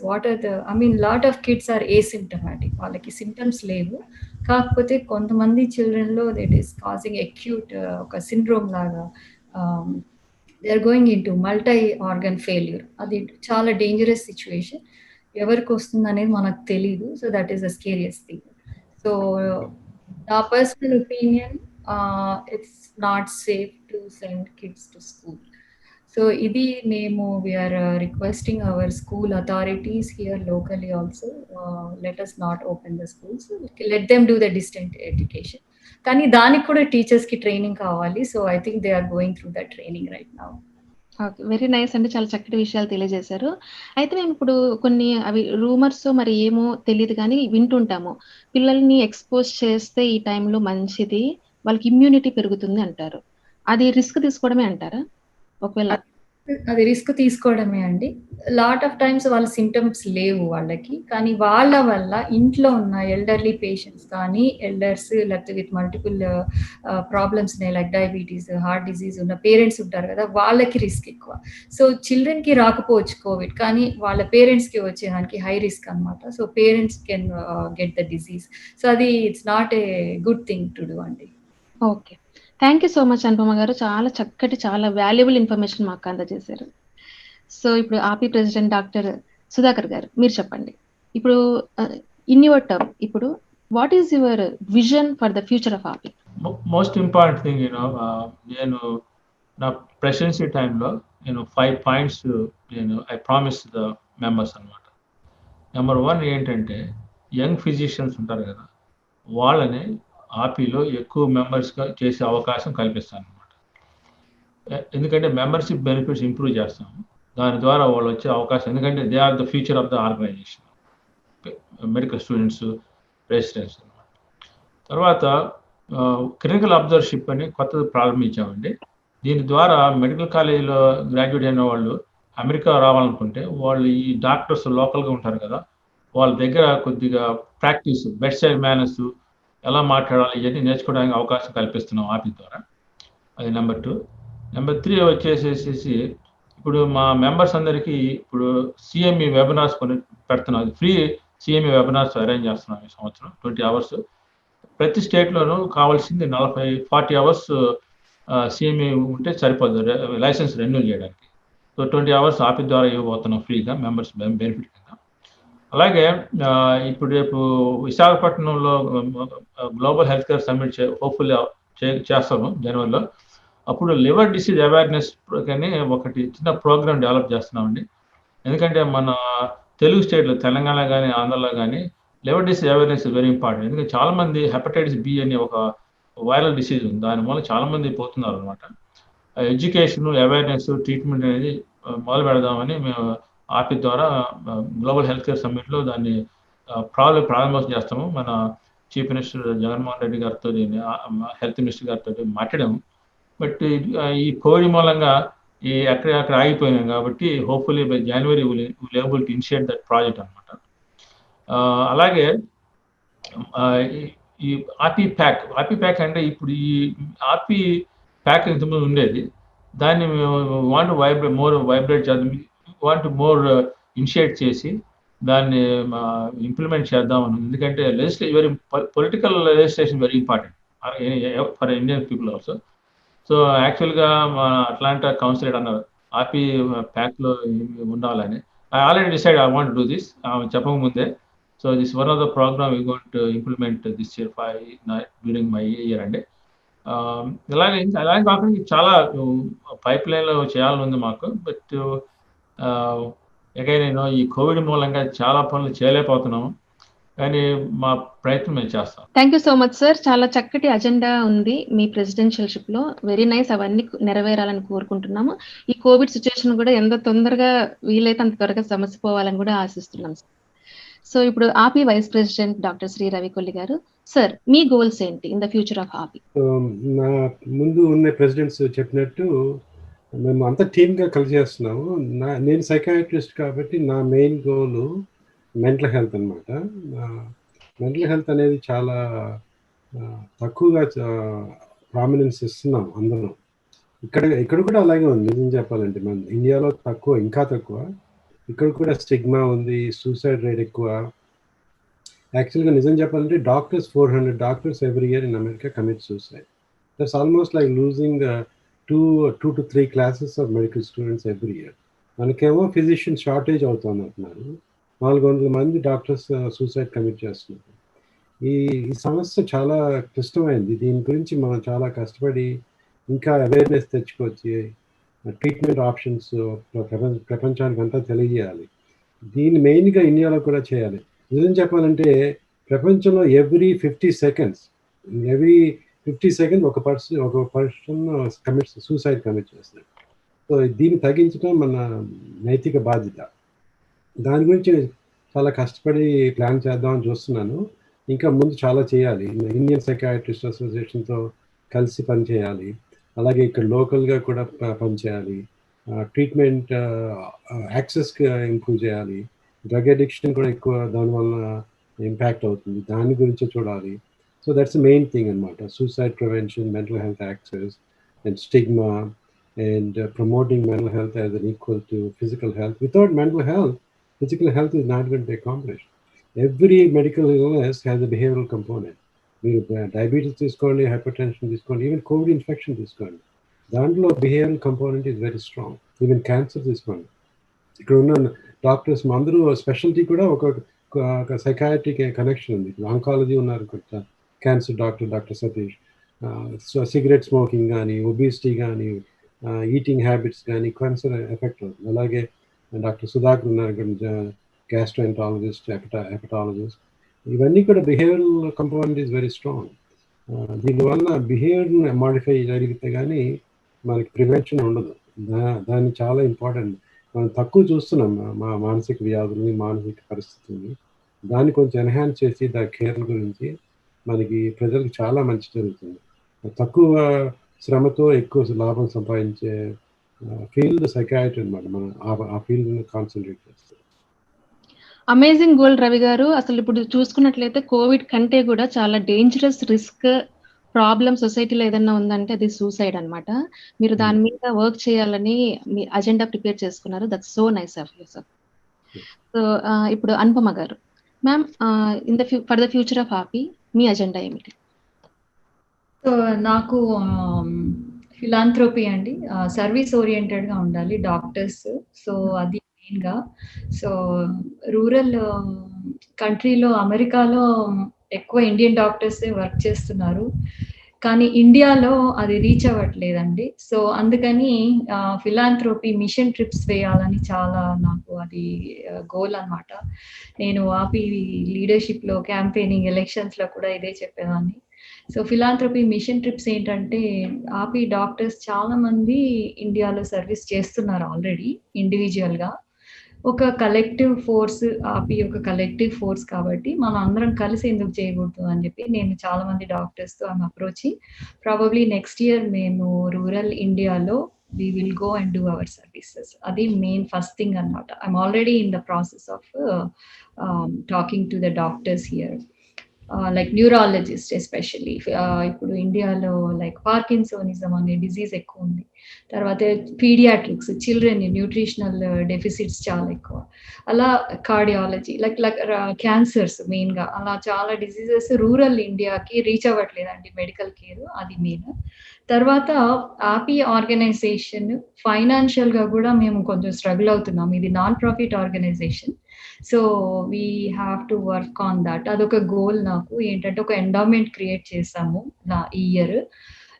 Speaker 3: lot of kids are asymptomatic. వాళ్ళకి సింటమ్స్ లేవు, కాకపోతే కొంతమంది చిల్డ్రన్లో దట్ ఈస్ కాజింగ్ అక్యూట్ ఒక సిండ్రోమ్ లాగా they are going into multi organ failure. అది చాలా డేంజరస్ సిచ్యువేషన్. ఎవరికి వస్తుంది అనేది మనకు తెలీదు. So that is the scariest thing. So నా personal opinion, it's not safe to send kids to school. So ఇది మేము we're requesting our school authorities here locally also, let us not open the schools, let them do the distant education. కానీ దానికి కూడా టీచర్స్కి training కావాలి. So I think they are going through that training right now.
Speaker 1: Okay, very nice అండి. చాలా చక్కటి విషయాలు తెలియజేశారు. అయితే మేము ఇప్పుడు కొన్ని అవి రూమర్స్ మరి ఏమో తెలియదు కానీ వింటుంటాము, పిల్లల్ని ఎక్స్పోజ్ చేస్తే ఈ టైంలో మంచిది, వాళ్ళకి ఇమ్యూనిటీ పెరుగుతుంది అంటారు. అది రిస్క్ తీసుకోవడమే అంటారా? ఒకవేళ
Speaker 3: అది రిస్క్ తీసుకోవడమే అండి. లాట్ ఆఫ్ టైమ్స్ వాళ్ళ సింటమ్స్ లేవు వాళ్ళకి, కానీ వాళ్ళ వల్ల ఇంట్లో ఉన్న ఎల్డర్లీ పేషెంట్స్ కానీ ఎల్డర్స్ లేకపోతే విత్ మల్టిపుల్ ప్రాబ్లమ్స్ ఉన్నాయి లైక్ డయాబెటీస్, హార్ట్ డిజీజ్ ఉన్న పేరెంట్స్ ఉంటారు కదా, వాళ్ళకి రిస్క్ ఎక్కువ. సో చిల్డ్రన్కి రాకపోవచ్చు కోవిడ్, కానీ వాళ్ళ పేరెంట్స్కి వచ్చేదానికి హై రిస్క్ అనమాట. So parents can get the disease. So అది it's not a good thing to do అండి.
Speaker 1: Okay, thank you so much Anupama గారు. చాలా చక్కటి, చాలా వాల్యుబుల్ ఇన్ఫర్మేషన్ మాకు అందజేశారు. సో ఇప్పుడు ఆపి ప్రెసిడెంట్ డాక్టర్ సుధాకర్ గారు, మీరు చెప్పండి, ఇప్పుడు ఇన్ యువర్ టర్మ్, ఇప్పుడు what is your vision for the future of ఆపి?
Speaker 5: మోస్ట్ ఇంపార్టెంట్ థింగ్ నేను నా ప్రెసిడెన్సీ టైంలో 5 points I promise the members అనమాట. నెంబర్ 1 ఏంటంటే, యంగ్ ఫిజిషియన్స్ ఉంటారు కదా, వాళ్ళని ఆపీలో ఎక్కువ మెంబర్స్గా చేసే అవకాశం కల్పిస్తాను అనమాట. ఎందుకంటే మెంబర్షిప్ బెనిఫిట్స్ ఇంప్రూవ్ చేస్తాము, దాని ద్వారా వాళ్ళు వచ్చే అవకాశం. ఎందుకంటే they are the future of the organisation, medical students, residents అనమాట. తర్వాత క్లినికల్ అబ్జర్వర్షిప్ అని కొత్తది ప్రారంభించామండి. దీని ద్వారా మెడికల్ కాలేజీలో గ్రాడ్యుయేట్ అయిన వాళ్ళు అమెరికా రావాలనుకుంటే, వాళ్ళు ఈ డాక్టర్స్ లోకల్గా ఉంటారు కదా, వాళ్ళ దగ్గర కొద్దిగా ప్రాక్టీస్, బెడ్ సైడ్ మేనర్స్, ఎలా మాట్లాడాలి, ఇవన్నీ నేర్చుకోవడానికి అవకాశం కల్పిస్తున్నాం ఆపి ద్వారా. అది నెంబర్ 2. నెంబర్ 3 వచ్చేసేసి, ఇప్పుడు మా మెంబర్స్ అందరికీ ఇప్పుడు సిఎంఈ వెబినార్స్ కొన్ని పెడుతున్నాం. ఫ్రీ సిఎంఈ వెబినార్స్ అరేంజ్ చేస్తున్నాం ఈ సంవత్సరం. 20 hours ప్రతి స్టేట్లోనూ కావాల్సింది 40 hours సిఎంఈ ఉంటే సరిపోదు లైసెన్స్ రెన్యూల్ చేయడానికి. సో 20 hours ఆపి ద్వారా ఇవ్వబోతున్నాం ఫ్రీగా మెంబర్స్ బెనిఫిట్ కింద. అలాగే ఇప్పుడు రేపు విశాఖపట్నంలో global health care summit hopefully చేస్తాము జనవరిలో. అప్పుడు లివర్ డిసీజ్ అవేర్నెస్ కానీ ఒకటి చిన్న ప్రోగ్రామ్ డెవలప్ చేస్తున్నామండి. ఎందుకంటే మన తెలుగు స్టేట్లో, తెలంగాణ కానీ ఆంధ్రలో కానీ liver disease awareness is very important. ఎందుకంటే చాలామంది హెపటైటిస్ బి అనే ఒక వైరల్ డిసీజ్ ఉంది, దానివల్ల చాలామంది పోతున్నారు అనమాట. ఎడ్యుకేషన్, అవేర్నెస్, ట్రీట్మెంట్ అనేది మొదలు పెడదామని మేము ఆర్పి ద్వారా గ్లోబల్ హెల్త్ కేర్ సమ్మిట్లో దాన్ని ప్రారంభోత్సవం చేస్తాము. మన చీఫ్ మినిస్టర్ జగన్మోహన్ రెడ్డి గారితో, హెల్త్ మినిస్టర్ గారితో మాట్లాడాము. బట్ ఈ కోవిడ్ మూలంగా అక్కడ ఆగిపోయినాం కాబట్టి hopefully by January will able to initiate that project అనమాట. అలాగే ఈ ఆర్పి ప్యాక్ అంటే ఇప్పుడు ఈ ఆర్పి ప్యాక్ ఇంతకుముందు ఉండేది, దాన్ని మేము వాంట్ వైబ్రేట్ చేద్దాం, వాంట్ మోర్ ఇనిషియేట్ చేసి దాన్ని ఇంప్లిమెంట్ చేద్దామని. ఎందుకంటే very political legislation very important for Indian people also. So యాక్చువల్గా మా అట్లాంటా కౌన్సిలర్ అన్నారు ఆర్పి ప్యాక్లో ఉండాలని. I already decide I want do this చెప్పకముందే. So this one of the programme we going to implement this year during my year అండి. అలాగే కాకుండా చాలా పైప్ లైన్లో చేయాలని ఉంది మాకు. బట్ అగైన్ ఈ కోవిడ్ మూలంగా చాలా పనులు చేయలేకపోతున్నాము, కానీ మా ప్రయత్నం మేము చేస్తాం.
Speaker 1: Thank you so much sir. చాలా చక్కటి అజెండా ఉంది మీ ప్రెసిడెన్షియల్షిప్ లో. Very nice. అవన్నీ నెరవేరాలని కోరుకుంటున్నాము. ఈ కోవిడ్ సిచ్యువేషన్ కూడా ఎంత తొందరగా వీలైతే అంత త్వరగా సమసిపోవాలని కూడా ఆశిస్తున్నాం సార్. సో ఇప్పుడు ఆపి వైస్ ప్రెసిడెంట్ డాక్టర్ శ్రీ రవికొల్లి గారు, సార్ మీ గోల్స్ ఏంటి ఇన్ ద ఫ్యూచర్ ఆఫ్ ఆపి?
Speaker 2: నా ముందు ఉన్న ప్రెసిడెంట్స్ చెప్పినట్టు మేము అంతా టీమ్గా కలిసి చేస్తున్నాము. నేను సైకాట్రిస్ట్ కాబట్టి నా మెయిన్ గోల్ మెంటల్ హెల్త్ అనమాట. మెంటల్ హెల్త్ అనేది చాలా తక్కువగా ప్రామినెన్స్ ఇస్తున్నాం అందరం. ఇక్కడ కూడా అలాగే ఉంది. నిజం చెప్పాలంటే మన ఇండియాలో తక్కువ, ఇంకా తక్కువ. ఇక్కడ కూడా స్టిగ్మా ఉంది, సూసైడ్ రేట్ ఎక్కువ. యాక్చువల్గా నిజం చెప్పాలంటే 400 doctors every year in America commit suicide. That's almost like losing 2 to 3 classes of medical students every year. మనకేమో ఫిజిషియన్ షార్టేజ్ అవుతుంది అంటున్నారు. 400 మంది డాక్టర్స్ సూసైడ్ కమిట్ చేస్తున్నారు. ఈ సమస్య చాలా క్లిష్టమైంది. దీని గురించి మనం చాలా కష్టపడి ఇంకా అవేర్నెస్ తెచ్చుకొచ్చి ట్రీట్మెంట్ ఆప్షన్స్ ప్రపంచానికి అంతా తెలియజేయాలి. దీన్ని మెయిన్గా ఇండియాలో కూడా చేయాలి. నిజం చెప్పాలంటే ప్రపంచంలో ఎవ్రీ 50 seconds ఒక పర్సన్ సూసైడ్ కమిట్ చేస్తారు. సో దీన్ని తగ్గించడం మన నైతిక బాధ్యత. దాని గురించి చాలా కష్టపడి ప్లాన్ చేద్దామని చూస్తున్నాను. ఇంకా ముందు చాలా చేయాలి. ఇండియన్ సైకాట్రిస్ట్ అసోసియేషన్తో కలిసి పనిచేయాలి. అలాగే ఇక్కడ లోకల్గా కూడా పనిచేయాలి. ట్రీట్మెంట్ యాక్సెస్కి ఇంప్రూవ్ చేయాలి. డ్రగ్ అడిక్షన్ కూడా ఎక్కువ దానివల్ల ఇంపాక్ట్ అవుతుంది, దాని గురించి చూడాలి. So that's the main thing అనమాట. Suicide prevention, mental health access and stigma and promoting mental health as an equal to physical health. Without mental health, physical health is not going to be accomplished. Every medical illness has a behavioral component. Diabetes తీసుకోండి, hypertension తీసుకోండి, even COVID infection తీసుకోండి, దాంట్లో behavioral component is very strong. Even cancer తీసుకోండి. ఇక్కడ ఉన్న doctors అందరూ speciality కూడా ఒక సైకాట్రిక్ కనెక్షన్ ఉంది. ఆంకాలజీ ఉన్నారు, cancer doctor Satish. Cigarette smoking కానీ, ఒబిసిటీ కానీ, ఈటింగ్ హ్యాబిట్స్ కానీ క్యాన్సర్ ఎఫెక్ట్ అవుతుంది. అలాగే డాక్టర్ సుధాకర్ ఉన్నారు, గ్యాస్ట్రోఎంట్రాలజిస్ట్, హెపటాలజిస్ట్. ఇవన్నీ కూడా behavioural component is very strong. దీనివల్ల బిహేవియర్ని మాడిఫై జరిగితే కానీ మనకి ప్రివెన్షన్ ఉండదు. దాన్ని చాలా ఇంపార్టెంట్. మనం తక్కువ చూస్తున్నాం మా మానసిక వ్యాధుల్ని, మానసిక పరిస్థితుల్ని. దాన్ని కొంచెం ఎన్హాన్స్ చేసి దాని కేర్ గురించి మనకి ప్రజలకు చాలా మంచి జరుగుతుంది. తక్కువ శ్రమతో ఎక్కువ లాభం సంపాదించే ఫీల్డ్ సైకాట్రీ అనమాట. మనం ఆ ఫీల్డ్ కాన్సన్ట్రేట్ చేస్తాం.
Speaker 1: అమేజింగ్ గోల్ రవి గారు. అసలు ఇప్పుడు చూసుకున్నట్లయితే కోవిడ్ కంటే కూడా చాలా డేంజరస్ రిస్క్ ప్రాబ్లం సొసైటీలో ఏదన్నా ఉందంటే అది సూసైడ్ అన్నమాట. మీరు దాని మీద వర్క్ చేయాలని మీ అజెండా ప్రిపేర్ చేసుకున్నారు. That's so nice of you sir. So ఇప్పుడు అనుపమ గారు, ma'am, for the future of ఆపి మీ అజెండా ఏమిటి?
Speaker 3: సో నాకు ఫిలాంథ్రోపీ అండి, సర్వీస్ ఓరియంటెడ్గా ఉండాలి డాక్టర్స్. సో అది మెయిన్గా. సో రూరల్ కంట్రీలో, అమెరికాలో ఎక్కువ ఇండియన్ డాక్టర్సే వర్క్ చేస్తున్నారు, కానీ ఇండియాలో అది రీచ్ అవ్వట్లేదండి. సో అందుకని ఫిలాంథ్రోపీ మిషన్ ట్రిప్స్ వేయాలని చాలా నాకు అది గోల్ అనమాట. నేను ఆపి లీడర్షిప్లో క్యాంపెయినింగ్ ఎలక్షన్స్లో కూడా ఇదే చెప్పేదాన్ని. సో ఫిలాంథ్రపీ మిషన్ ట్రిప్స్ ఏంటంటే ఆపి డాక్టర్స్ చాలా మంది ఇండియాలో సర్వీస్ చేస్తున్నారు ఆల్రెడీ ఇండివిజువల్గా. ఒక కలెక్టివ్ ఫోర్స్, ఆపి ఒక కలెక్టివ్ ఫోర్స్ కాబట్టి మనం అందరం కలిసి ఎందుకు చేయకూడదు అని చెప్పి నేను చాలా మంది డాక్టర్స్తో I'm approaching. Probably next year మేము రూరల్ ఇండియాలో we will go and do our services. Adi main first thing annamata. I'm already in the process of talking to the doctors here. Like neurologist especially. ఇప్పుడు ఇండియాలో like parkinsonism అనే disease ఎక్కువ ఉంది. తర్వాత paediatrics, children nutritional deficits చాలా ఎక్కువ. అలా cardiology, like cancers మెయిన్గా, అలా చాలా డిజీజెస్ రూరల్ ఇండియాకి రీచ్ అవ్వట్లేదండి మెడికల్ కేర్, అది మెయిన్. తర్వాత ఆపి ఆర్గనైజేషన్ ఫైనాన్షియల్గా కూడా మేము కొంచెం స్ట్రగుల్ అవుతున్నాం. ఇది non profit organisation. So we have to work on that. అదొక గోల్ నాకు. ఏంటంటే ఒక ఎండోమెంట్ క్రియేట్ చేసాము ఈ ఇయర్.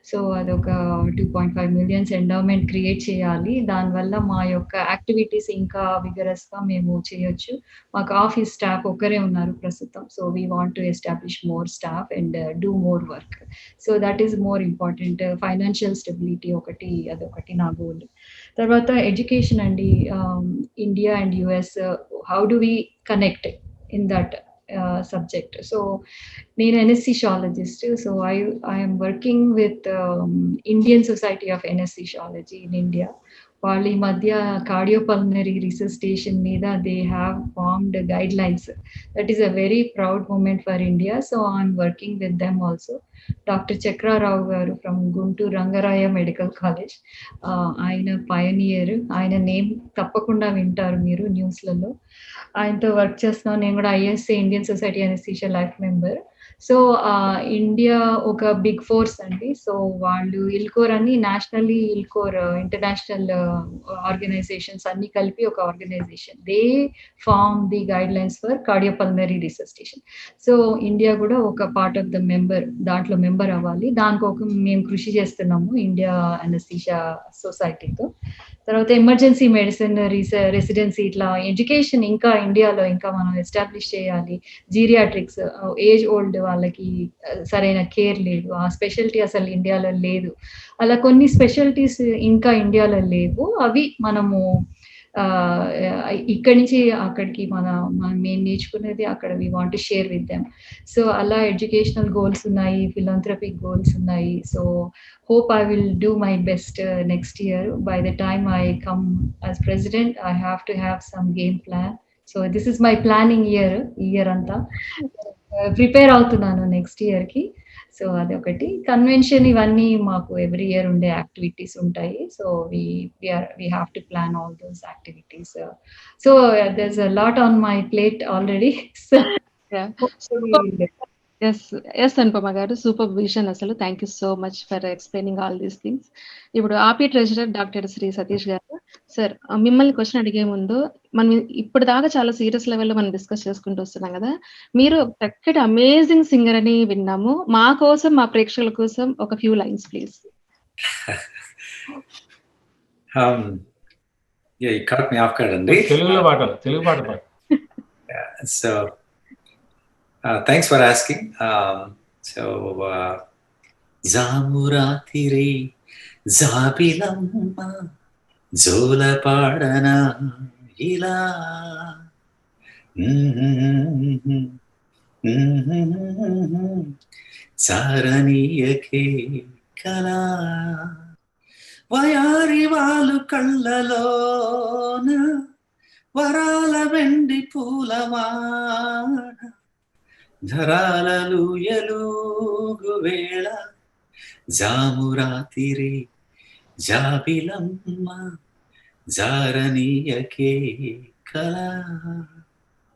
Speaker 3: సో అదొక 2.5 million ఎండోమెంట్ క్రియేట్ చేయాలి. దానివల్ల మా యొక్క యాక్టివిటీస్ ఇంకా విగరస్గా మేము చేయొచ్చు. మాకు ఆఫీస్ స్టాఫ్ ఒకరే ఉన్నారు ప్రస్తుతం. So we want to establish more staff and do more work. So that is more important. Financial stability ఒకటి, అదొకటి నా గోల్. తర్వాత ఎడ్యుకేషన్ అండి. India and US, how do we connect in that subject. So నేను anesthesiologist. So I am working with Indian Society of Anesthesiology in India. వాళ్ళ ఈ మధ్య cardiopulmonary resuscitation మీద they have formed guidelines. That is a very proud moment for India. So I'm working with them also. Doctor Chakrarao garu from Guntur Rangaraya medical college, ఆయన pioneer. ఆయన name తప్పకుండా వింటారు మీరు న్యూస్లలో. ఆయనతో వర్క్ చేస్తున్నాం. నేను కూడా ISA Indian society anaesthesia life member. So India ఒక బిగ్ ఫోర్స్ అండి. సో వాళ్ళు ఇల్కోర్ అని నేషనల్లీ, ఇల్కోర్ ఇంటర్నేషనల్ ఆర్గనైజేషన్స్ అన్ని కలిపి ఒక organisation. They form the guidelines for cardiopulmonary resuscitation. So India కూడా ఒక పార్ట్ ఆఫ్ ద మెంబర్, దాంట్లో మెంబర్ అవ్వాలి. దానికి ఒక మేము కృషి చేస్తున్నాము ఇండియా అనెస్థీషియా సొసైటీతో. తర్వాత ఎమర్జెన్సీ మెడిసిన్ రెసిడెన్సీ, ఇట్లా ఎడ్యుకేషన్ ఇంకా ఇండియాలో ఇంకా మనం ఎస్టాబ్లిష్ చేయాలి. జీరియాట్రిక్స్, ఏజ్ ఓల్డ్ వాళ్ళకి సరైన కేర్ లేదు, ఆ స్పెషాలిటీ అసలు ఇండియాలో లేదు. అలా కొన్ని స్పెషాలిటీస్ ఇంకా ఇండియాలో లేవు. అవి మనము ఇక్కడి నుంచి అక్కడికి మేము నేర్చుకునేది అక్కడ we want to share with them. So అలా ఎడ్యుకేషనల్ గోల్స్ ఉన్నాయి, ఫిలాంథ్రపిక్ గోల్స్ ఉన్నాయి. So hope I will do my best next year. By the time I come as president, I have to have some game plan. So this is my planning year anta prepare అవుతున్నాను next year కి. So అదొకటి. Convention ఇవన్నీ మాకు every year ఉండే activities ఉంటాయి. So we have to plan all those activities. So there's a lot on my plate already. So
Speaker 1: yes Anupama గారు, super vision అసలు. Thank you so much for explaining all these things. ఇప్పుడు ఆపి treasurer doctor Shri Satish గారు, sir మిమ్మల్ని question అడిగే ముందు, మనం ఇప్పుడు దాకా చాలా సీరియస్ లెవెల్లో మనం డిస్కస్ చేసుకుంటూ వస్తున్నాం కదా. మీరు చక్కటి అమేజింగ్ సింగర్ అని విన్నాము. మా కోసం, మా ప్రేక్షకుల కోసం ఒక ఫ్యూ లైన్స్ ప్లీజ్.
Speaker 5: తెలుగు పాట.
Speaker 6: So thanks for asking. Zamuratire zabilamma zola padana ila saraniyake kala vayari valu kallalona varala vendi poolavana ధరాలలు ఎలుగు వేళ జామురాతిరి జాబిలమ్మ జారనీయకే కళ.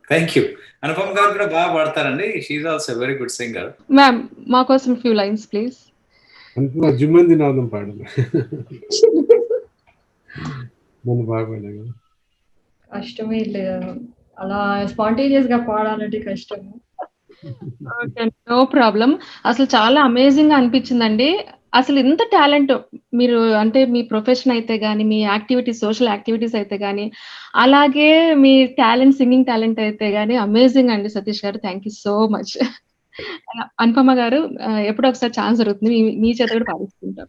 Speaker 6: Thank you. అనుపమ గారు కూడా బాగా పాడతారండి. She also very good singer.
Speaker 1: Ma'am మా కోసం few lines please.
Speaker 2: Anupama Jummandi Naadam పాడను. నేను బాగా పాడాను.
Speaker 3: కష్టమే లేదు, అలా స్పాంటేనియస్ గా పాడాలంటే కష్టము.
Speaker 1: No problem. అసలు చాలా అమేజింగ్ గా అనిపించిందండి. అసలు ఎంత టాలెంట్ మీరు, అంటే మీ ప్రొఫెషన్ అయితే గానీ, మీ యాక్టివిటీస్, సోషల్ యాక్టివిటీస్ అయితే గానీ, అలాగే మీ టాలెంట్, సింగింగ్ టాలెంట్ అయితే గానీ అమేజింగ్ అండి సతీష్ గారు. Thank you so much. Anupama గారు ఎప్పుడో ఒకసారి ఛాన్స్ దొరుకుతుంది. మీ చేత కూడా పాడిస్తుంటాం.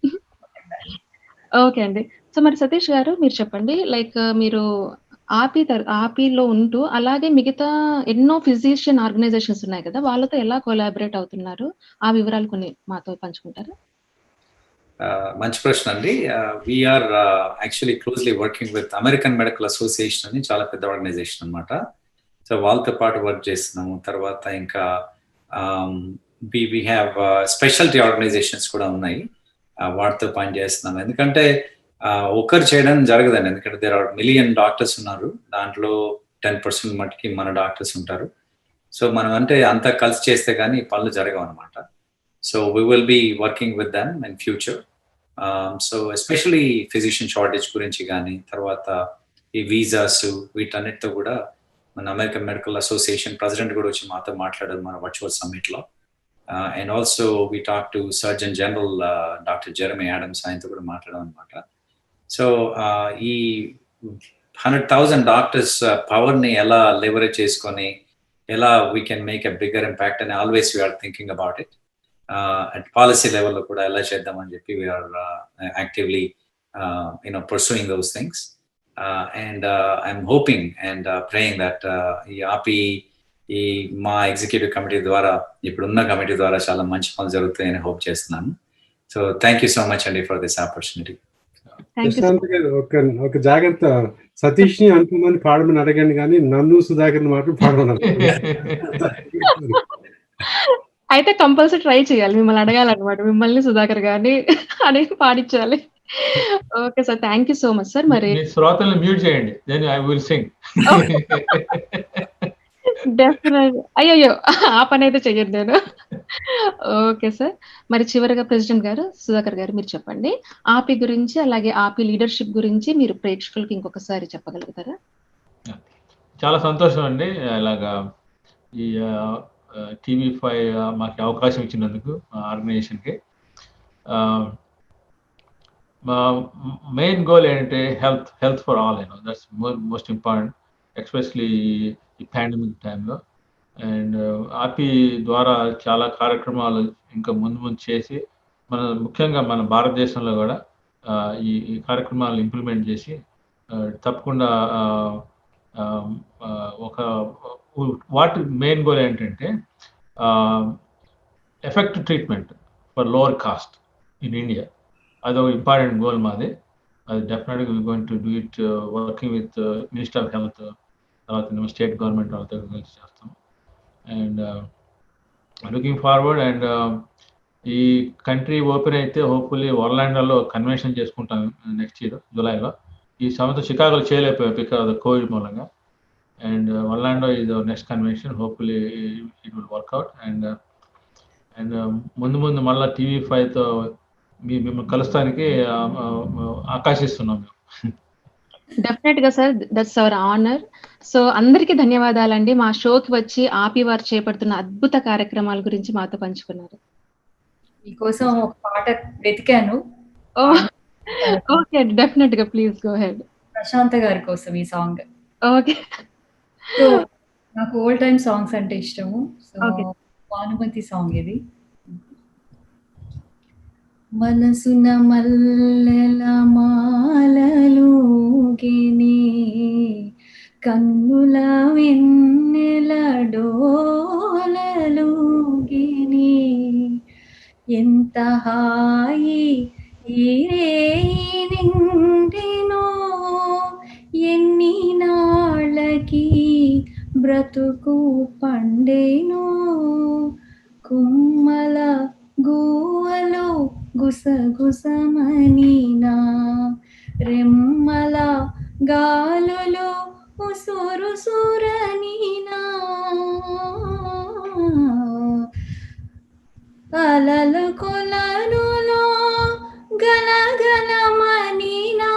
Speaker 1: ఓకే అండి. సో మరి సతీష్ గారు మీరు చెప్పండి. లైక్ మీరు ఆపిలో ఉంటూ అలాగే మిగతా ఎన్నో ఫిజిషియన్ ఆర్గనైజేషన్స్ ఉన్నాయి కదా! వాళ్ళతో ఎలా కొలాబరేట్ అవుతున్నారు? ఆ వివరాలు కొన్ని మాతో పంచుకుంటారా?
Speaker 6: మంచి ప్రశ్న అండి. We are actually closely working with American medical association అని చాలా పెద్ద ఆర్గనైజేషన్ అనమాట. సో వాళ్ళతో పాటు వర్క్ చేస్తున్నాము. తర్వాత ఇంకా వీ హ్యావ్ స్పెషాలిటీ ఆర్గనైజేషన్స్ కూడా ఉన్నాయి, వాటితో పని చేస్తున్నాము. ఎందుకంటే ఒకరు చేయడం జరగదండి, ఎందుకంటే దేర్ ఆర్ మిలియన్ డాక్టర్స్ ఉన్నారు, దాంట్లో 10% మటుకి మన డాక్టర్స్ ఉంటారు. సో మనం అంటే అంతా కలిసి చేస్తే కానీ పనులు జరగవు అనమాట. So we will be working with them in future. So especially physician shortage గురించి కానీ, తర్వాత ఈ వీసాస్ వీటన్నిటితో కూడా మన అమెరికన్ మెడికల్ అసోసియేషన్ ప్రెసిడెంట్ కూడా వచ్చి మాతో మాట్లాడారు మన వర్చువల్ సమ్మిట్లో. And also we talk to surgeon general doctor Jerome Adams, ఆయనతో కూడా మాట్లాడాం అనమాట. సో ఈ 100,000 డాక్టర్స్ పవర్ని ఎలా లెవరేజ్ చేసుకొని ఎలా we can make a bigger impact అని always we're thinking about it. At policy లెవెల్లో కూడా ఎలా చేద్దామని చెప్పి we're actively pursuing those things. And I'm hoping and praying that ఈ ఆపి ఈ మా ఎగ్జిక్యూటివ్ కమిటీ ద్వారా, ఇప్పుడున్న కమిటీ ద్వారా చాలా మంచి పనులు జరుగుతాయని హోప్ చేస్తున్నాను. So thank you so much అండి ఫర్ దిస్ ఆపర్చునిటీ.
Speaker 2: ప్రశాంత్ గారు ఒక జాగ్రత్త, సతీష్ ని అనుకోమని పాడమని అడగండి కానీ నన్ను సుధాకర్ మాత్రం పాడమని
Speaker 1: అయితే కంపల్సరీ ట్రై చేయాలి, మిమ్మల్ని అడగాలన్నమాట, మిమ్మల్ని సుధాకర్ గారిని అని పాడించాలి. Okay sir, thank you so much sir. మరి
Speaker 5: శ్రోతలను మ్యూట్ చేయండి, then I will sing.
Speaker 1: Definite. అయ్యో ఆ పని అయితే చెయ్యండి నేను. Okay sir. మరి చివరిగా ప్రెసిడెంట్ గారు సుధాకర్ గారు మీరు చెప్పండి, ఆపి గురించి అలాగే ఆపి లీడర్షిప్ గురించి మీరు ప్రేక్షకులకి ఇంకొకసారి చెప్పగలుగుతారా?
Speaker 5: చాలా సంతోషం అండి, ఇలాగా ఈ TV5 మాకు అవకాశం ఇచ్చినందుకు మా ఆర్గనైజేషన్కి. మా మెయిన్ గోల్ ఏంటంటే health for all, that's most important, especially ఈ పాండమిక్ టైంలో. అండ్ ఆపి ద్వారా చాలా కార్యక్రమాలు ఇంకా ముందు చేసి ముఖ్యంగా మన భారతదేశంలో కూడా ఈ కార్యక్రమాలు ఇంప్లిమెంట్ చేసి తప్పకుండా వాటి మెయిన్ గోల్ ఏంటంటే effective treatment for lower cost in India. అదొక ఇంపార్టెంట్ గోల్ మాది. అది డెఫినెట్గా we going to do it working with minister of health, తర్వాత స్టేట్ గవర్నమెంట్ వాళ్ళతో కలిసి చేస్తాం. అండ్ లుకింగ్ ఫార్వర్డ్, అండ్ ఈ కంట్రీ ఓపెన్ అయితే హోప్ఫుల్లీ ఒర్లాండోలో కన్వెన్షన్ చేసుకుంటాం నెక్స్ట్ ఇయర్ జూలైలో. ఈ సంవత్సరం చికాగోలో చేయలేకపోయాం బికాజ్ కోవిడ్ మూలంగా. And Orlando is our next convention, hopefully it will work out. అండ్ ముందు మళ్ళీ TV5తో మిమ్మల్ని కలుస్తానికి ఆకాశిస్తున్నాం మేము.
Speaker 1: డెఫినెట్ గా sir, that's our honour. So అందరికీ ధన్యవాదాలండి, మా షోకి వచ్చి ఆపి వారు చేపడుతున్న అద్భుత కార్యక్రమాల గురించి మాతో పంచుకున్నారు.
Speaker 3: మీకోసం ఒక పాట వెతికాను.
Speaker 1: ఓకే, డెఫినెట్ గా ప్లీజ్ గో హెడ్.
Speaker 3: ప్రశాంత్ గారి కోసం ఈ సాంగ్.
Speaker 1: ఓకే.
Speaker 3: సో నాకు ఓల్డ్ టైమ్ సాంగ్స్ అంటే ఇష్టము. సో భానుమతి సాంగ్ ఇది. మనసున మల్లెల మాలలు గిని కన్నుల వెన్నెల డోలలు గిని ఎంత హాయి ఈ రేయి నిండినో ఎన్ని నాళ్ళకి బ్రతుకు పండేనో కుమ్మల గువ్వలు గుసగుసమనినా రెమ్మల గాలులు ఉసురుసురనినా అలలు కొలనులో గలగలమనినా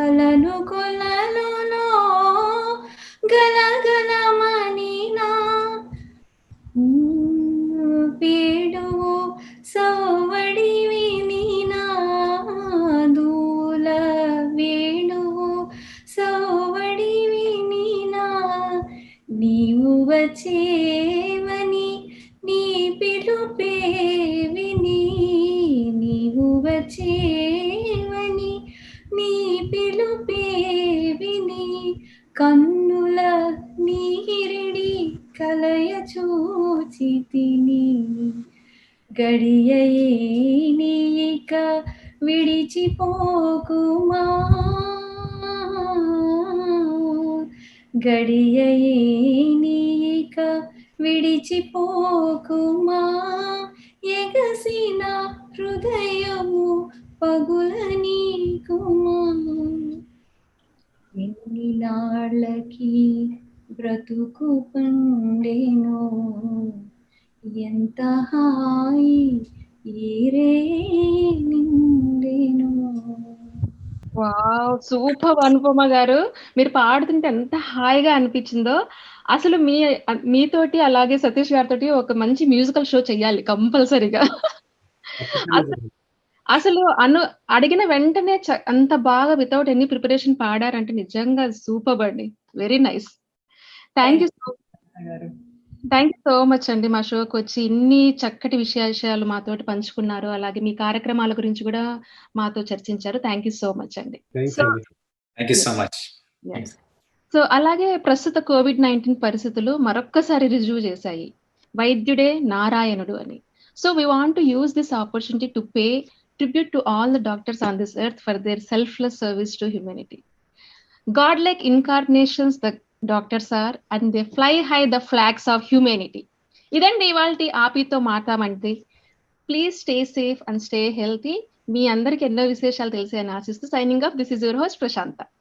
Speaker 3: అలలు కొలనులో గలగలమనినా పేడువు సౌవడి వినినా దూల వేణువు సౌవడి వినినా నీవు వచ్చేవని నీ చేతిని గడియయే నీక విడిచిపోకుమా గడియయే నీక విడిచిపోకుమా ఎగసిన హృదయము పగుల నీకుమా ఎన్ని నాళ్ళకి బ్రతుకు పండేనో ఎంత హాయి ఈరే నిండేనో.
Speaker 1: వావ్! సూపర్ అనుపమ గారు. మీరు పాడుతుంటే ఎంత హాయిగా అనిపించిందో. అసలు మీతోటి అలాగే సతీష్ గారితోటి ఒక మంచి మ్యూజికల్ షో చెయ్యాలి కంపల్సరీగా. అసలు అడిగిన వెంటనే అంత బాగా వితౌట్ ఎనీ ప్రిపరేషన్ పాడారంటే నిజంగా సూపర్బ్ అండి. Very nice. Thank you so much అండి. మా షోకి వచ్చి ఇన్ని చక్కటి విషయాలు మాతోటి పంచుకున్నారు. అలాగే మీ కార్యక్రమాల గురించి కూడా మాతో చర్చించారు. థ్యాంక్ యూ సో మచ్ అండి.
Speaker 6: Thank you so much.
Speaker 1: So అలాగే ప్రస్తుత కోవిడ్-19 పరిస్థితులు మరొక్కసారి రుజువు చేశాయి వైద్యుడే నారాయణుడు అని. So we want to use this opportunity to pay tribute to all the doctors on this earth for their selfless service to humanity. God-like incarnations the doctors are, and they fly high the flags of humanity. ఇదండి ఇవాల్టి ఆపితో మాట్లామంటే. Please stay safe and stay healthy. మీ అందరికి ఎన్నో విశేషాలు తెలిసి అని ఆశిస్తూ signing off. This is your host ప్రశాంత.